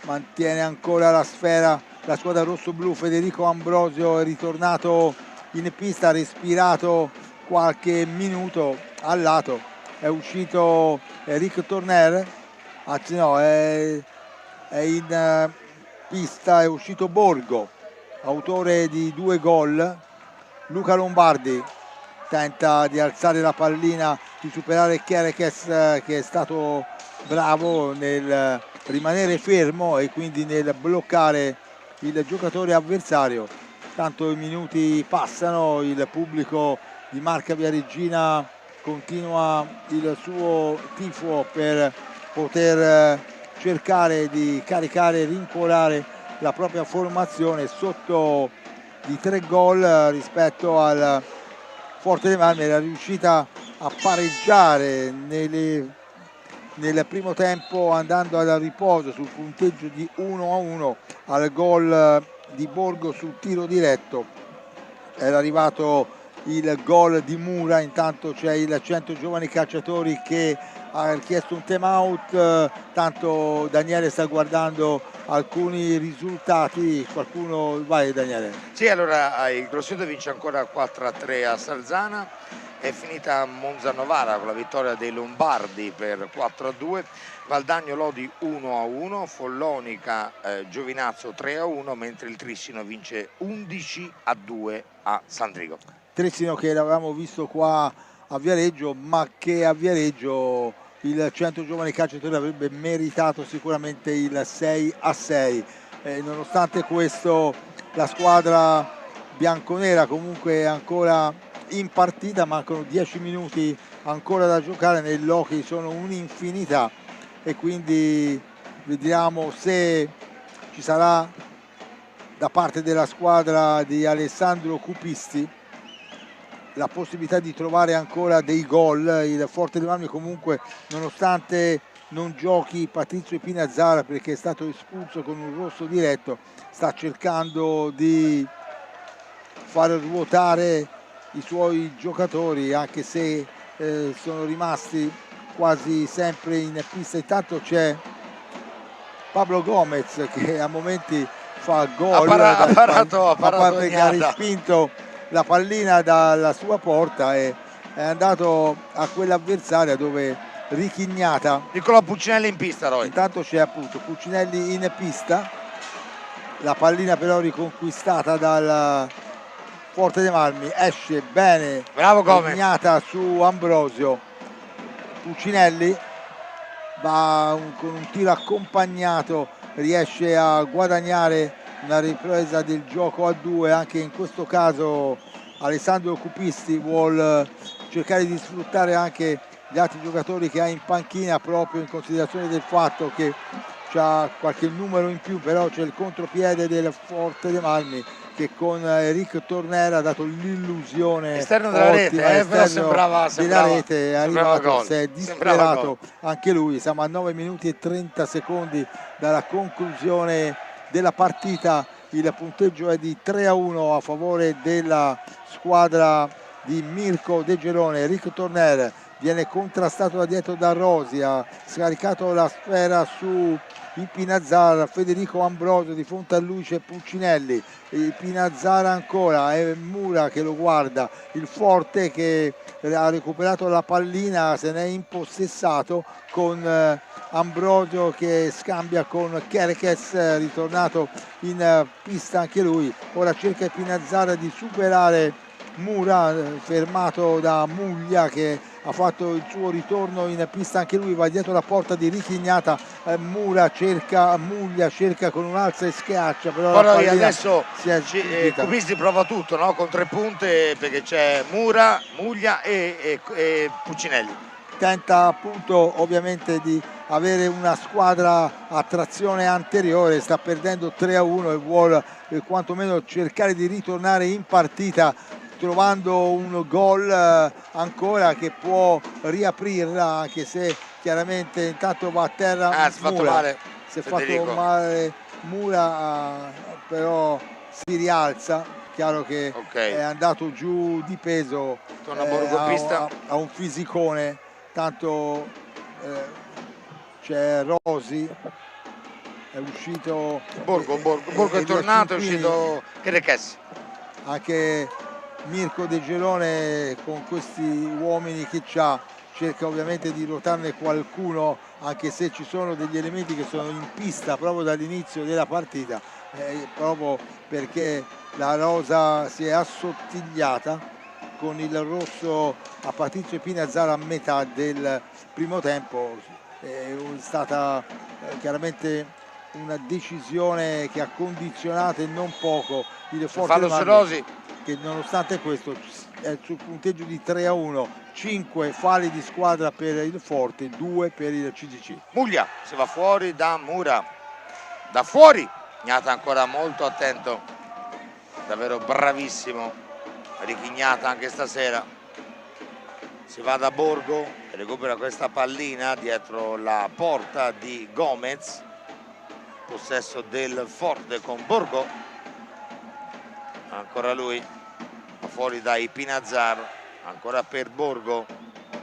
[SPEAKER 2] mantiene ancora la sfera la squadra rosso-blu. Federico Ambrosio è ritornato in pista, ha respirato qualche minuto al lato, è uscito Eric Torner, anzi no, è in pista, è uscito Borgo, autore di 2 gol. Luca Lombardi tenta di alzare la pallina, di superare Kerekes, che è stato bravo nel rimanere fermo e quindi nel bloccare il giocatore avversario. Tanto i minuti passano, il pubblico di Marca Viareggina continua il suo tifo per poter cercare di caricare e rincuorare la propria formazione sotto di 3 gol rispetto al Forte dei Marmi. Era riuscita a pareggiare nel primo tempo, andando al riposo sul punteggio di 1-1 al gol di Borgo sul tiro diretto. Era arrivato il gol di Mura, intanto c'è il Centro Giovani Calciatori che ha chiesto un time out, tanto Daniele sta guardando alcuni risultati. Qualcuno, vai Daniele.
[SPEAKER 1] Sì, allora il Grosseto vince ancora 4-3 a Salzana, è finita a Monza Novara con la vittoria dei Lombardi per 4-2, Valdagno Lodi 1-1, Follonica Giovinazzo 3-1, mentre il Trissino vince 11-2 a Sandrigo.
[SPEAKER 2] Trissino che l'avevamo visto qua a Viareggio, ma che a Viareggio il Centro Giovani Calciatori avrebbe meritato sicuramente il 6-6. Nonostante questo la squadra bianconera comunque è ancora in partita, mancano 10 minuti ancora da giocare, nell'hockey sono un'infinità, e quindi vediamo se ci sarà da parte della squadra di Alessandro Cupisti la possibilità di trovare ancora dei gol. Il Forte dei Marmi comunque, nonostante non giochi Patrizio Pinazzara perché è stato espulso con un rosso diretto, sta cercando di far ruotare i suoi giocatori, anche se sono rimasti quasi sempre in pista. Intanto c'è Pablo Gomez che a momenti fa gol, perché ha respinto la pallina dalla sua porta e è andato a quell'avversaria dove Richignata.
[SPEAKER 1] Nicola Puccinelli in pista, Roy.
[SPEAKER 2] Intanto c'è appunto Puccinelli in pista, la pallina però riconquistata dal Forte dei Marmi, esce bene,
[SPEAKER 1] bravo Gomez,
[SPEAKER 2] Richignata su Ambrosio. Puccinelli va con un tiro accompagnato, riesce a guadagnare una ripresa del gioco a 2. Anche in questo caso Alessandro Cupisti vuol cercare di sfruttare anche gli altri giocatori che ha in panchina, proprio in considerazione del fatto che c'ha qualche numero in più, però c'è il contropiede del Forte dei Marmi che con Eric Torner ha dato l'illusione
[SPEAKER 1] esterno della rete, però sembrava
[SPEAKER 2] della rete, è arrivato,
[SPEAKER 1] gol.
[SPEAKER 2] si è disperato anche lui. Siamo a 9 minuti e 30 secondi dalla conclusione della partita, il punteggio è di 3-1 a favore della squadra di Mirko De Gerone. Eric Torner viene contrastato da dietro da Rosi, ha scaricato la sfera su il Pinazzara, Federico Ambrosio, di fronte a lui c'è Puccinelli, il Pinazzara ancora, è Mura che lo guarda, il Forte che ha recuperato la pallina, se n'è impossessato con Ambrosio che scambia con Kerkes, ritornato in pista anche lui. Ora cerca il Pinazzara di superare Mura, fermato da Muglia che ha fatto il suo ritorno in pista anche lui, va dietro la porta di Richignata. Mura cerca, Muglia cerca con un alza e schiaccia, però la pallina
[SPEAKER 1] adesso
[SPEAKER 2] si è
[SPEAKER 1] Cupisti prova tutto, no? Con 3 punte, perché c'è Mura, Muglia e Puccinelli.
[SPEAKER 2] Tenta appunto ovviamente di avere una squadra a trazione anteriore, sta perdendo 3-1 e vuole quantomeno cercare di ritornare in partita, trovando un gol ancora che può riaprirla, anche se chiaramente intanto va a terra Mura. Si è fatto male Mura, però si rialza, chiaro che è andato giù di peso, ha un fisicone, tanto c'è Rosi, è uscito
[SPEAKER 1] Borgo è tornato, è uscito Kerkes.
[SPEAKER 2] Anche Mirko De Gerone con questi uomini che c'ha cerca ovviamente di rotarne qualcuno, anche se ci sono degli elementi che sono in pista proprio dall'inizio della partita, proprio perché la rosa si è assottigliata con il rosso a Patrizio Pinazzara a metà del primo tempo. È stata chiaramente una decisione che ha condizionato e non poco il Forte Marmi, che nonostante questo è sul punteggio di 3-1, 5 falli di squadra per il Forte, 2 per il CGC.
[SPEAKER 1] Muglia si va fuori da Mura, da fuori, Gnata ancora molto attento, davvero bravissimo, Richignata anche stasera. Si va da Borgo, recupera questa pallina dietro la porta di Gomez, possesso del Forte con Borgo, ancora lui, fuori dai Pinazzar, ancora per Borgo,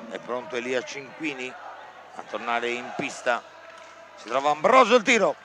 [SPEAKER 1] è pronto Elia Cinquini a tornare in pista, si trova Ambrosio, il tiro,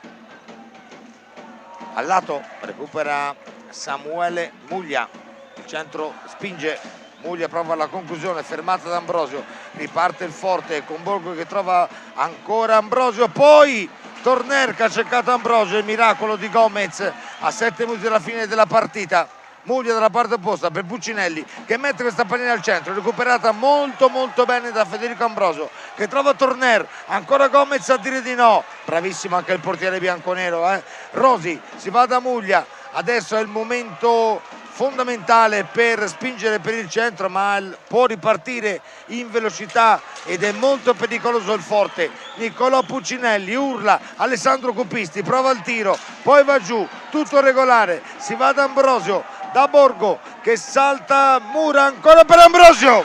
[SPEAKER 1] al lato recupera Samuele Muglia, il centro spinge, Muglia prova la conclusione, fermata da Ambrosio, riparte il Forte con Borgo che trova ancora Ambrosio, poi Torner che ha cercato Ambrosio, il miracolo di Gomez a 7 minuti dalla fine della partita. Muglia dalla parte opposta per Puccinelli che mette questa pallina al centro, recuperata molto bene da Federico Ambrosio che trova Torner, ancora Gomez a dire di no, bravissimo anche il portiere bianconero, Rosi si va da Muglia, adesso è il momento fondamentale per spingere per il centro, ma può ripartire in velocità ed è molto pericoloso il Forte. Niccolò Puccinelli urla, Alessandro Cupisti prova il tiro, poi va giù, tutto regolare, si va da Ambrosio, da Borgo che salta, Mura ancora per Ambrosio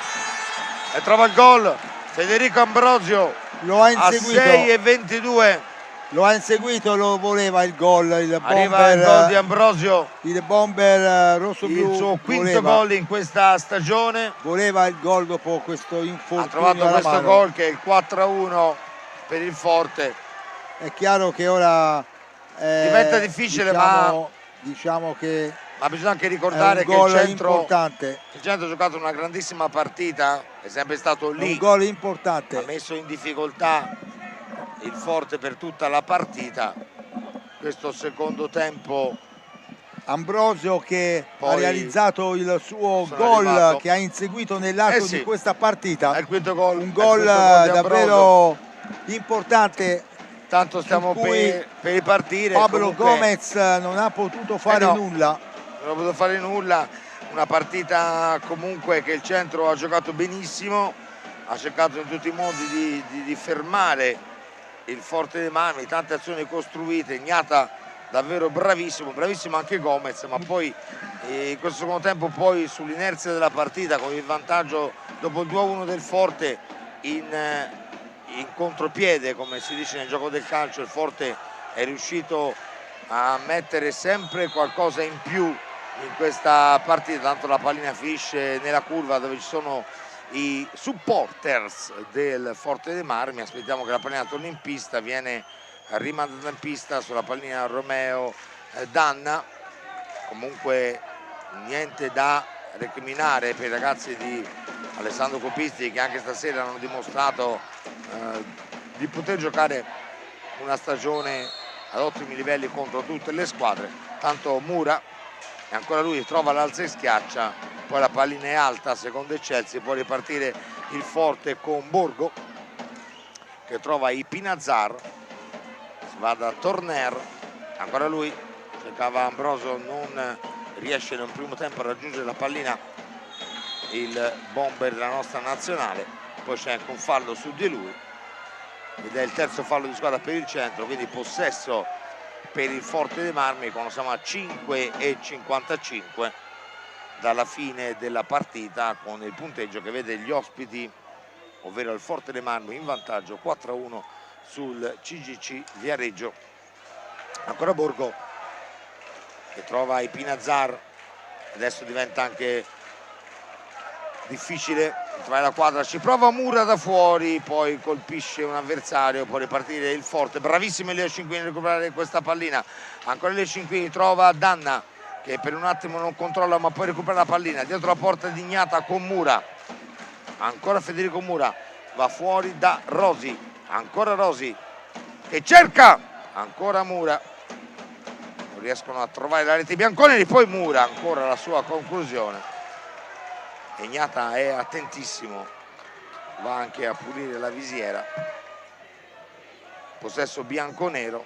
[SPEAKER 1] e trova il gol. Federico Ambrosio
[SPEAKER 2] lo ha inseguito
[SPEAKER 1] a 6:22.
[SPEAKER 2] Lo ha inseguito, lo voleva il gol,
[SPEAKER 1] arriva il gol di Ambrosio,
[SPEAKER 2] il bomber rossoblu,
[SPEAKER 1] il suo quinto gol in questa stagione,
[SPEAKER 2] voleva il gol dopo questo infortunio,
[SPEAKER 1] ha trovato questo gol che è il 4-1 per il Forte.
[SPEAKER 2] È chiaro che ora
[SPEAKER 1] diventa difficile,
[SPEAKER 2] diciamo che
[SPEAKER 1] ma bisogna anche ricordare che il centro ha giocato una grandissima partita, è sempre stato lì,
[SPEAKER 2] un gol importante,
[SPEAKER 1] ha messo in difficoltà il Forte per tutta la partita. Questo secondo tempo
[SPEAKER 2] Ambrosio che ha realizzato il suo gol che ha inseguito nell'arco di questa partita,
[SPEAKER 1] è il quinto gol,
[SPEAKER 2] un gol davvero importante.
[SPEAKER 1] Tanto stiamo per ripartire.
[SPEAKER 2] Pablo Gomez non ha potuto fare nulla.
[SPEAKER 1] Non ha potuto fare nulla, una partita comunque che il centro ha giocato benissimo, ha cercato in tutti i modi di fermare il Forte dei Marmi, tante azioni costruite, Gnata davvero bravissimo, bravissimo anche Gomez, ma poi in questo secondo tempo poi sull'inerzia della partita con il vantaggio dopo il 2-1 del Forte in contropiede, come si dice nel gioco del calcio, il Forte è riuscito a mettere sempre qualcosa in più in questa partita, tanto la pallina finisce nella curva dove ci sono i supporters del Forte dei Marmi. Aspettiamo che la pallina torni in pista, viene rimandata in pista sulla pallina Romeo Danna. Comunque niente da recriminare per i ragazzi di Alessandro Copisti, che anche stasera hanno dimostrato di poter giocare una stagione ad ottimi livelli contro tutte le squadre. Tanto Mura, e ancora lui trova l'alza e schiaccia, poi la pallina è alta secondo il Chelsea, può ripartire il Forte con Borgo che trova i Pinazar, si va da Torner, ancora lui, cercava Ambrosio, non riesce nel primo tempo a raggiungere la pallina il bomber della nostra nazionale, poi c'è anche un fallo su di lui ed è il terzo fallo di squadra per il centro, quindi possesso per il Forte dei Marmi quando siamo a 5:55 dalla fine della partita, con il punteggio che vede gli ospiti, ovvero il Forte dei Marmi, in vantaggio 4-1 sul CGC Viareggio. Ancora Borgo che trova i Pinazar, adesso diventa anche difficile trovare la quadra, ci prova Mura da fuori, poi colpisce un avversario, può ripartire il Forte, bravissimo Elia Cinquini a recuperare questa pallina, ancora Elia Cinquini trova Danna che per un attimo non controlla ma poi recupera la pallina, dietro la porta di Gnata con Mura, ancora Federico Mura, va fuori da Rosi, ancora Rosi che cerca, ancora Mura, non riescono a trovare la rete bianconeri, poi Mura, ancora la sua conclusione. E Gnata è attentissimo, va anche a pulire la visiera, possesso bianco-nero,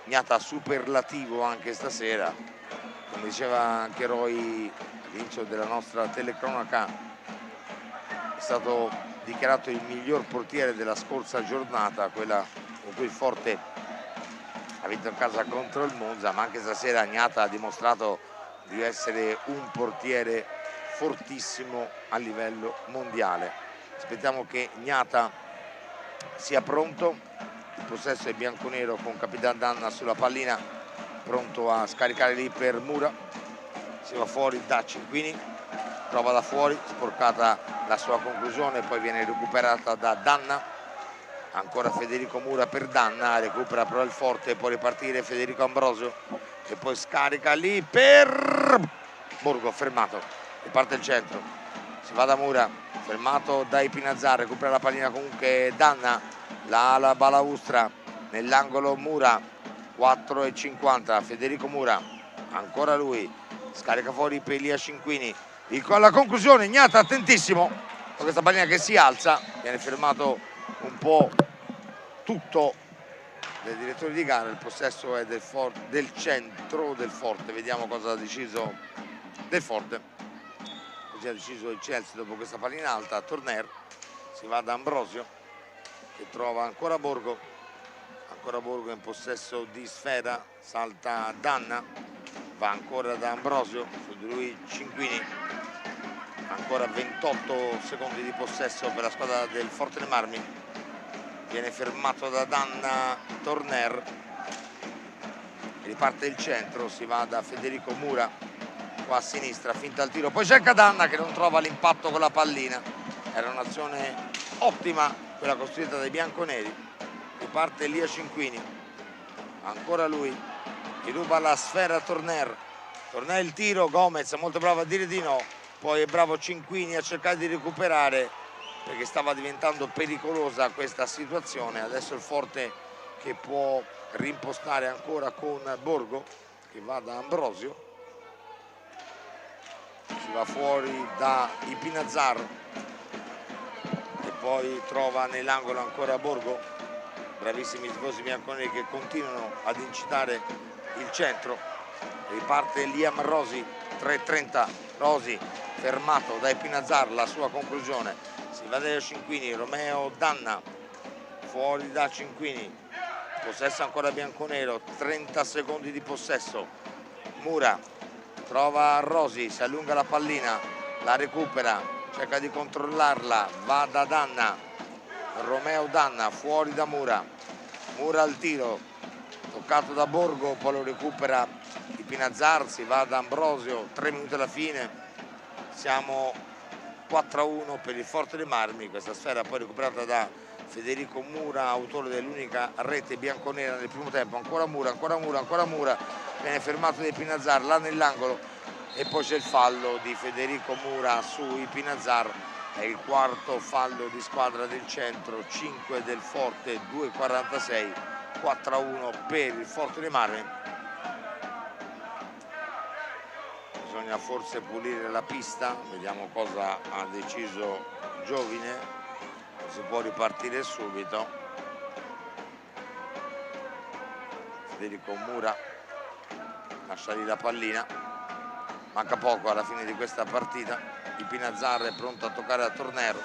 [SPEAKER 1] Gnata superlativo anche stasera, come diceva anche Roy all'inizio della nostra telecronaca, è stato dichiarato il miglior portiere della scorsa giornata, quella con cui il Forte ha vinto in casa contro il Monza, ma anche stasera Gnata ha dimostrato di essere un portiere fortissimo a livello mondiale. Aspettiamo che Gnata sia pronto, il possesso è bianconero con Capitan Danna sulla pallina, pronto a scaricare lì per Mura, si va fuori da Cinquini, trova da fuori, sporcata la sua conclusione, poi viene recuperata da Danna, ancora Federico Mura per Danna, recupera però il Forte, può ripartire Federico Ambrosio e poi scarica lì per Borgo, fermato. Riparte il centro, si va da Mura, fermato dai Pinazar, recupera la pallina comunque Danna, la balaustra nell'angolo Mura, 4:50, Federico Mura, ancora lui, scarica fuori per Elia Cinquini, la conclusione, Gnata attentissimo, con questa pallina che si alza, viene fermato un po' tutto dai direttori di gara, il possesso è del centro del Forte, vediamo cosa ha deciso del Forte. Ha deciso il Chelsea dopo questa pallina alta, Torner, si va da Ambrosio che trova ancora Borgo in possesso di sfera, salta Danna, va ancora da Ambrosio, su di lui Cinquini, ancora 28 secondi di possesso per la squadra del Forte dei Marmi, viene fermato da Danna Torner, riparte il centro, si va da Federico Mura qua a sinistra, finta il tiro, poi cerca Danna che non trova l'impatto con la pallina, era un'azione ottima quella costruita dai bianconeri, riparte Elia Cinquini, ancora lui, gli ruba la sfera a Torner il tiro, Gomez è molto bravo a dire di no, poi è bravo Cinquini a cercare di recuperare perché stava diventando pericolosa questa situazione, adesso il Forte che può rimpostare ancora con Borgo che va da Ambrosio, si va fuori da Ipinazar e poi trova nell'angolo ancora Borgo, bravissimi tifosi bianconeri che continuano ad incitare il centro, riparte Liam Rosi, 3:30, Rosi fermato da Ipinazar, la sua conclusione, si va da Cinquini, Romeo Danna, fuori da Cinquini, possesso ancora bianconero, 30 secondi di possesso, Mura trova Rosi, si allunga la pallina, la recupera, cerca di controllarla, va da Danna, Romeo Danna, fuori da Mura, Mura al tiro, toccato da Borgo, poi lo recupera di Pinazzar, si va da Ambrosio, 3 minuti alla fine, siamo 4-1 per il Forte dei Marmi, questa sfera poi recuperata da Federico Mura, autore dell'unica rete bianconera nel primo tempo, ancora Mura, ancora Mura, ancora Mura, viene fermato dai Pinazzar là nell'angolo e poi c'è il fallo di Federico Mura sui Pinazzar, è il quarto fallo di squadra del centro, 5 del Forte, 2:46, 4-1 per il Forte dei Marmi. Bisogna forse pulire la pista, vediamo cosa ha deciso Giovine, si può ripartire subito. Federico Mura lascia lì la pallina, manca poco alla fine di questa partita, il Pinazzar è pronto a toccare a Tornero,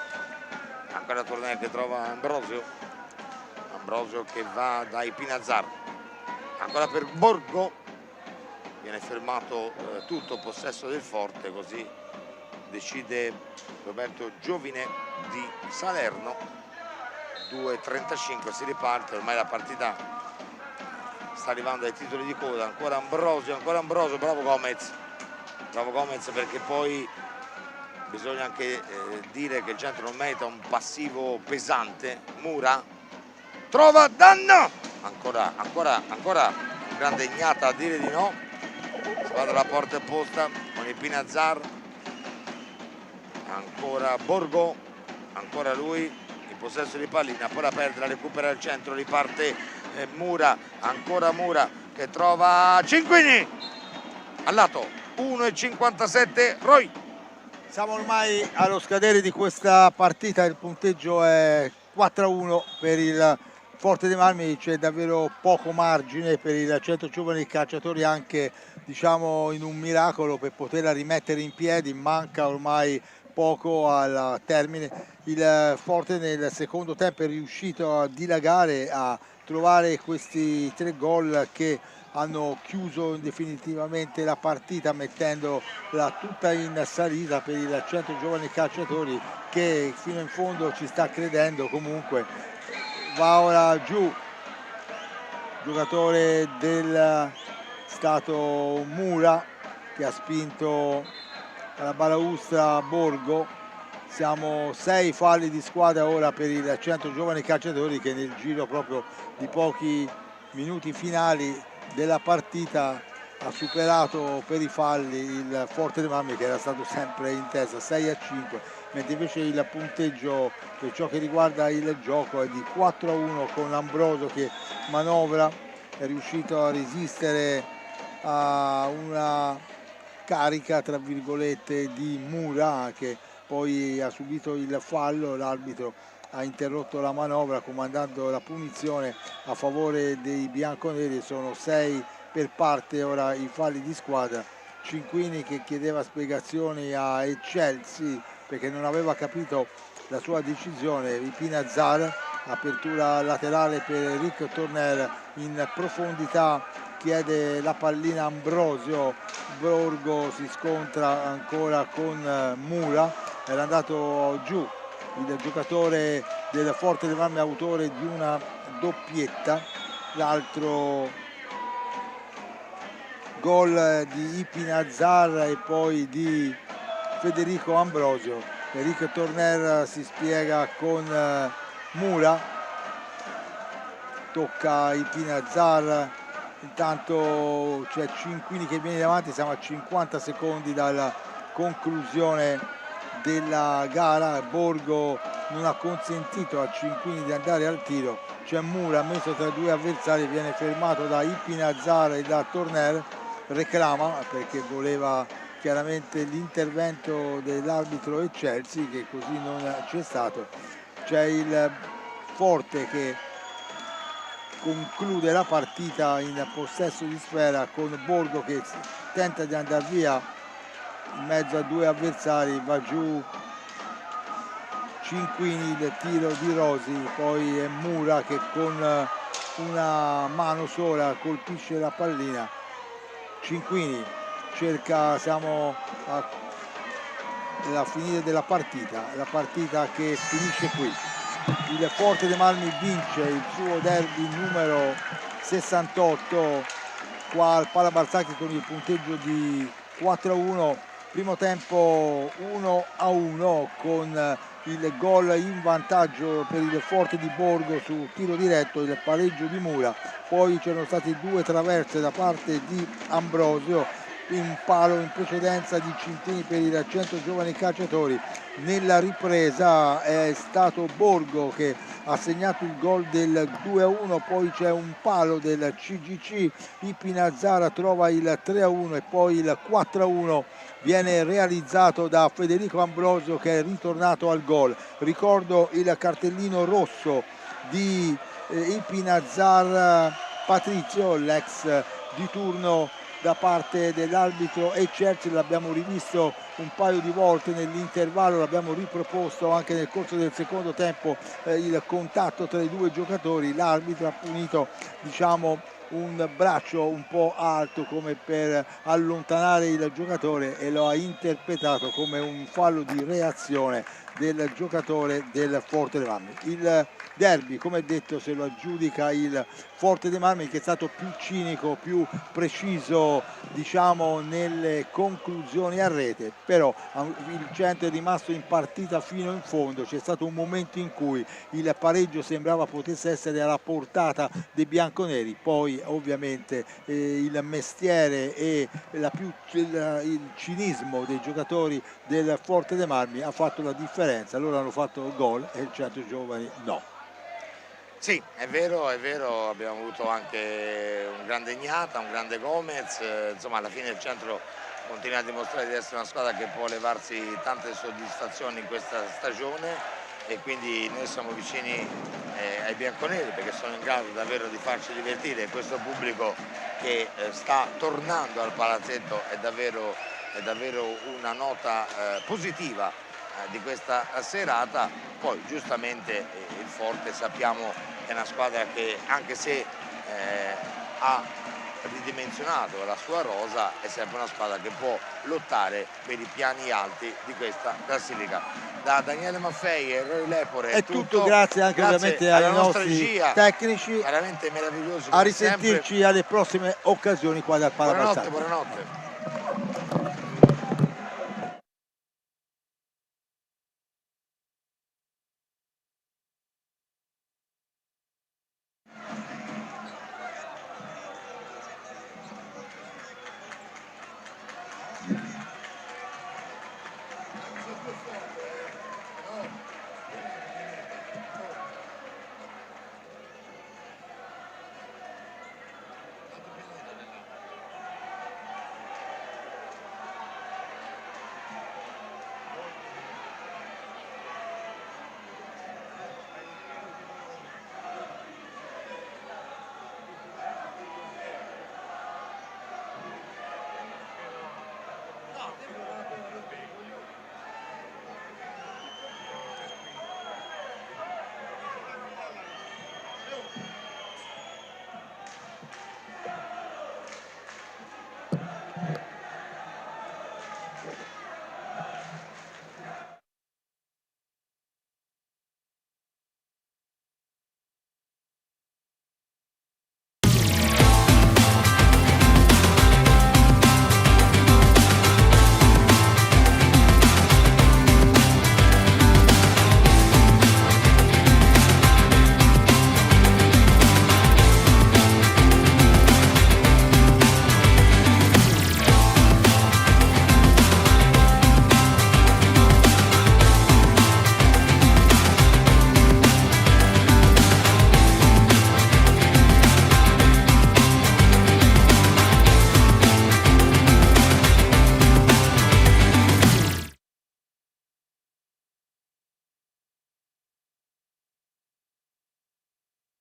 [SPEAKER 1] ancora Tornero che trova Ambrosio, Ambrosio che va dai Pinazzar, ancora per Borgo, viene fermato tutto possesso del Forte, così decide Roberto Giovine di Salerno. 2:35 si riparte, ormai la partita sta arrivando ai titoli di coda, ancora Ambrosio, bravo Gomez perché poi bisogna anche dire che il centro non merita un passivo pesante. Mura trova Danna, ancora grande Ignata a dire di no, si va dalla porta opposta con il Pinazzar, ancora Borgo, ancora lui in possesso di pallina, poi la perde, la recupera il centro, riparte Mura, ancora Mura che trova Cinquini al lato, 1:57 Roy.
[SPEAKER 2] Siamo ormai allo scadere di questa partita, il punteggio è 4-1 per il Forte dei Marmi, c'è davvero poco margine per il Centro Giovani Calciatori, anche diciamo in un miracolo per poterla rimettere in piedi, manca ormai poco al termine. Il Forte nel secondo tempo è riuscito a dilagare, a trovare questi 3 gol che hanno chiuso definitivamente la partita, mettendola tutta in salita per il Centro Giovani Calciatori, che fino in fondo ci sta credendo. Comunque va ora giù giocatore del stato Mura, che ha spinto alla balaustra Borgo. Siamo 6 falli di squadra ora per il Centro Giovani Calciatori, che nel giro proprio di pochi minuti finali della partita ha superato per i falli il Forte dei Marmi, che era stato sempre in testa, 6-5, mentre invece il punteggio per ciò che riguarda il gioco è di 4-1, con Ambrosio che manovra, è riuscito a resistere a una carica tra virgolette di Mura, che poi ha subito il fallo, l'arbitro ha interrotto la manovra comandando la punizione a favore dei bianconeri. Sono 6 per parte ora i falli di squadra. Cinquini che chiedeva spiegazioni a Chelsea perché non aveva capito la sua decisione. Il Pinazzar, apertura laterale per Rick Torner in profondità, chiede la pallina Ambrosio, Borgo si scontra ancora con Mura, era andato giù il giocatore del Forte dei Marmi, autore di una doppietta, l'altro gol di Pinazzar e poi di Federico Ambrosio. Enrico Torner si spiega con Mura, tocca il Pinazzar, intanto c'è Cinquini che viene davanti, siamo a 50 secondi dalla conclusione della gara. Borgo non ha consentito a Cinquini di andare al tiro, c'è Mura messo tra 2 avversari, viene fermato da Pinazzar e da Torner, reclama perché voleva chiaramente l'intervento dell'arbitro e Chelsea, che così non c'è stato. C'è il Forte che conclude la partita in possesso di sfera con Borgo che tenta di andare via in mezzo a 2 avversari, va giù Cinquini, il tiro di Rosi, poi è Mura che con una mano sola colpisce la pallina. Cinquini cerca, siamo alla fine della partita, la partita che finisce qui. Il Forte dei Marmi vince il suo derby numero 68 qua al Pala Barzanchi con il punteggio di 4-1. Primo tempo 1-1 con il gol in vantaggio per il Forte di Borgo su tiro diretto, il pareggio di Mura, poi c'erano stati 2 traverse da parte di Ambrosio, un palo in precedenza di Cintini per il Centro Giovani Calciatori. Nella ripresa è stato Borgo che ha segnato il gol del 2-1, poi c'è un palo del CGC, Ipinazzara trova il 3-1 e poi il 4-1 viene realizzato da Federico Ambrosio che è ritornato al gol. Ricordo il cartellino rosso di Ipinazzar Patrizio, l'ex di turno da parte dell'arbitro Eccerci, l'abbiamo rivisto un paio di volte nell'intervallo, l'abbiamo riproposto anche nel corso del secondo tempo, il contatto tra i due giocatori. L'arbitro ha punito, diciamo, un braccio un po' alto come per allontanare il giocatore e lo ha interpretato come un fallo di reazione del giocatore del Forte dei Marmi. Il derby, come detto, se lo aggiudica il Forte dei Marmi, che è stato più cinico, più preciso, diciamo, nelle conclusioni a rete, però il Centro è rimasto in partita fino in fondo. C'è stato un momento in cui il pareggio sembrava potesse essere alla portata dei bianconeri, poi ovviamente il mestiere e il cinismo dei giocatori del Forte dei Marmi ha fatto la differenza. Loro hanno fatto gol e il Centro Giovani no.
[SPEAKER 1] Sì, è vero, abbiamo avuto anche un grande Ignata, un grande Gomez, insomma alla fine il Centro continua a dimostrare di essere una squadra che può levarsi tante soddisfazioni in questa stagione e quindi noi siamo vicini ai bianconeri perché sono in grado davvero di farci divertire e questo pubblico che sta tornando al palazzetto è davvero una nota positiva di questa serata. Poi giustamente il Forte sappiamo è una squadra che anche se ha ridimensionato la sua rosa è sempre una squadra che può lottare per i piani alti di questa classifica. Da Daniele Maffei e Roy Lepore
[SPEAKER 2] è tutto, grazie anche ovviamente ai nostri tecnici,
[SPEAKER 1] veramente meraviglioso.
[SPEAKER 2] A risentirci alle prossime occasioni qua dal Pala Barzanchi.
[SPEAKER 1] Buonanotte.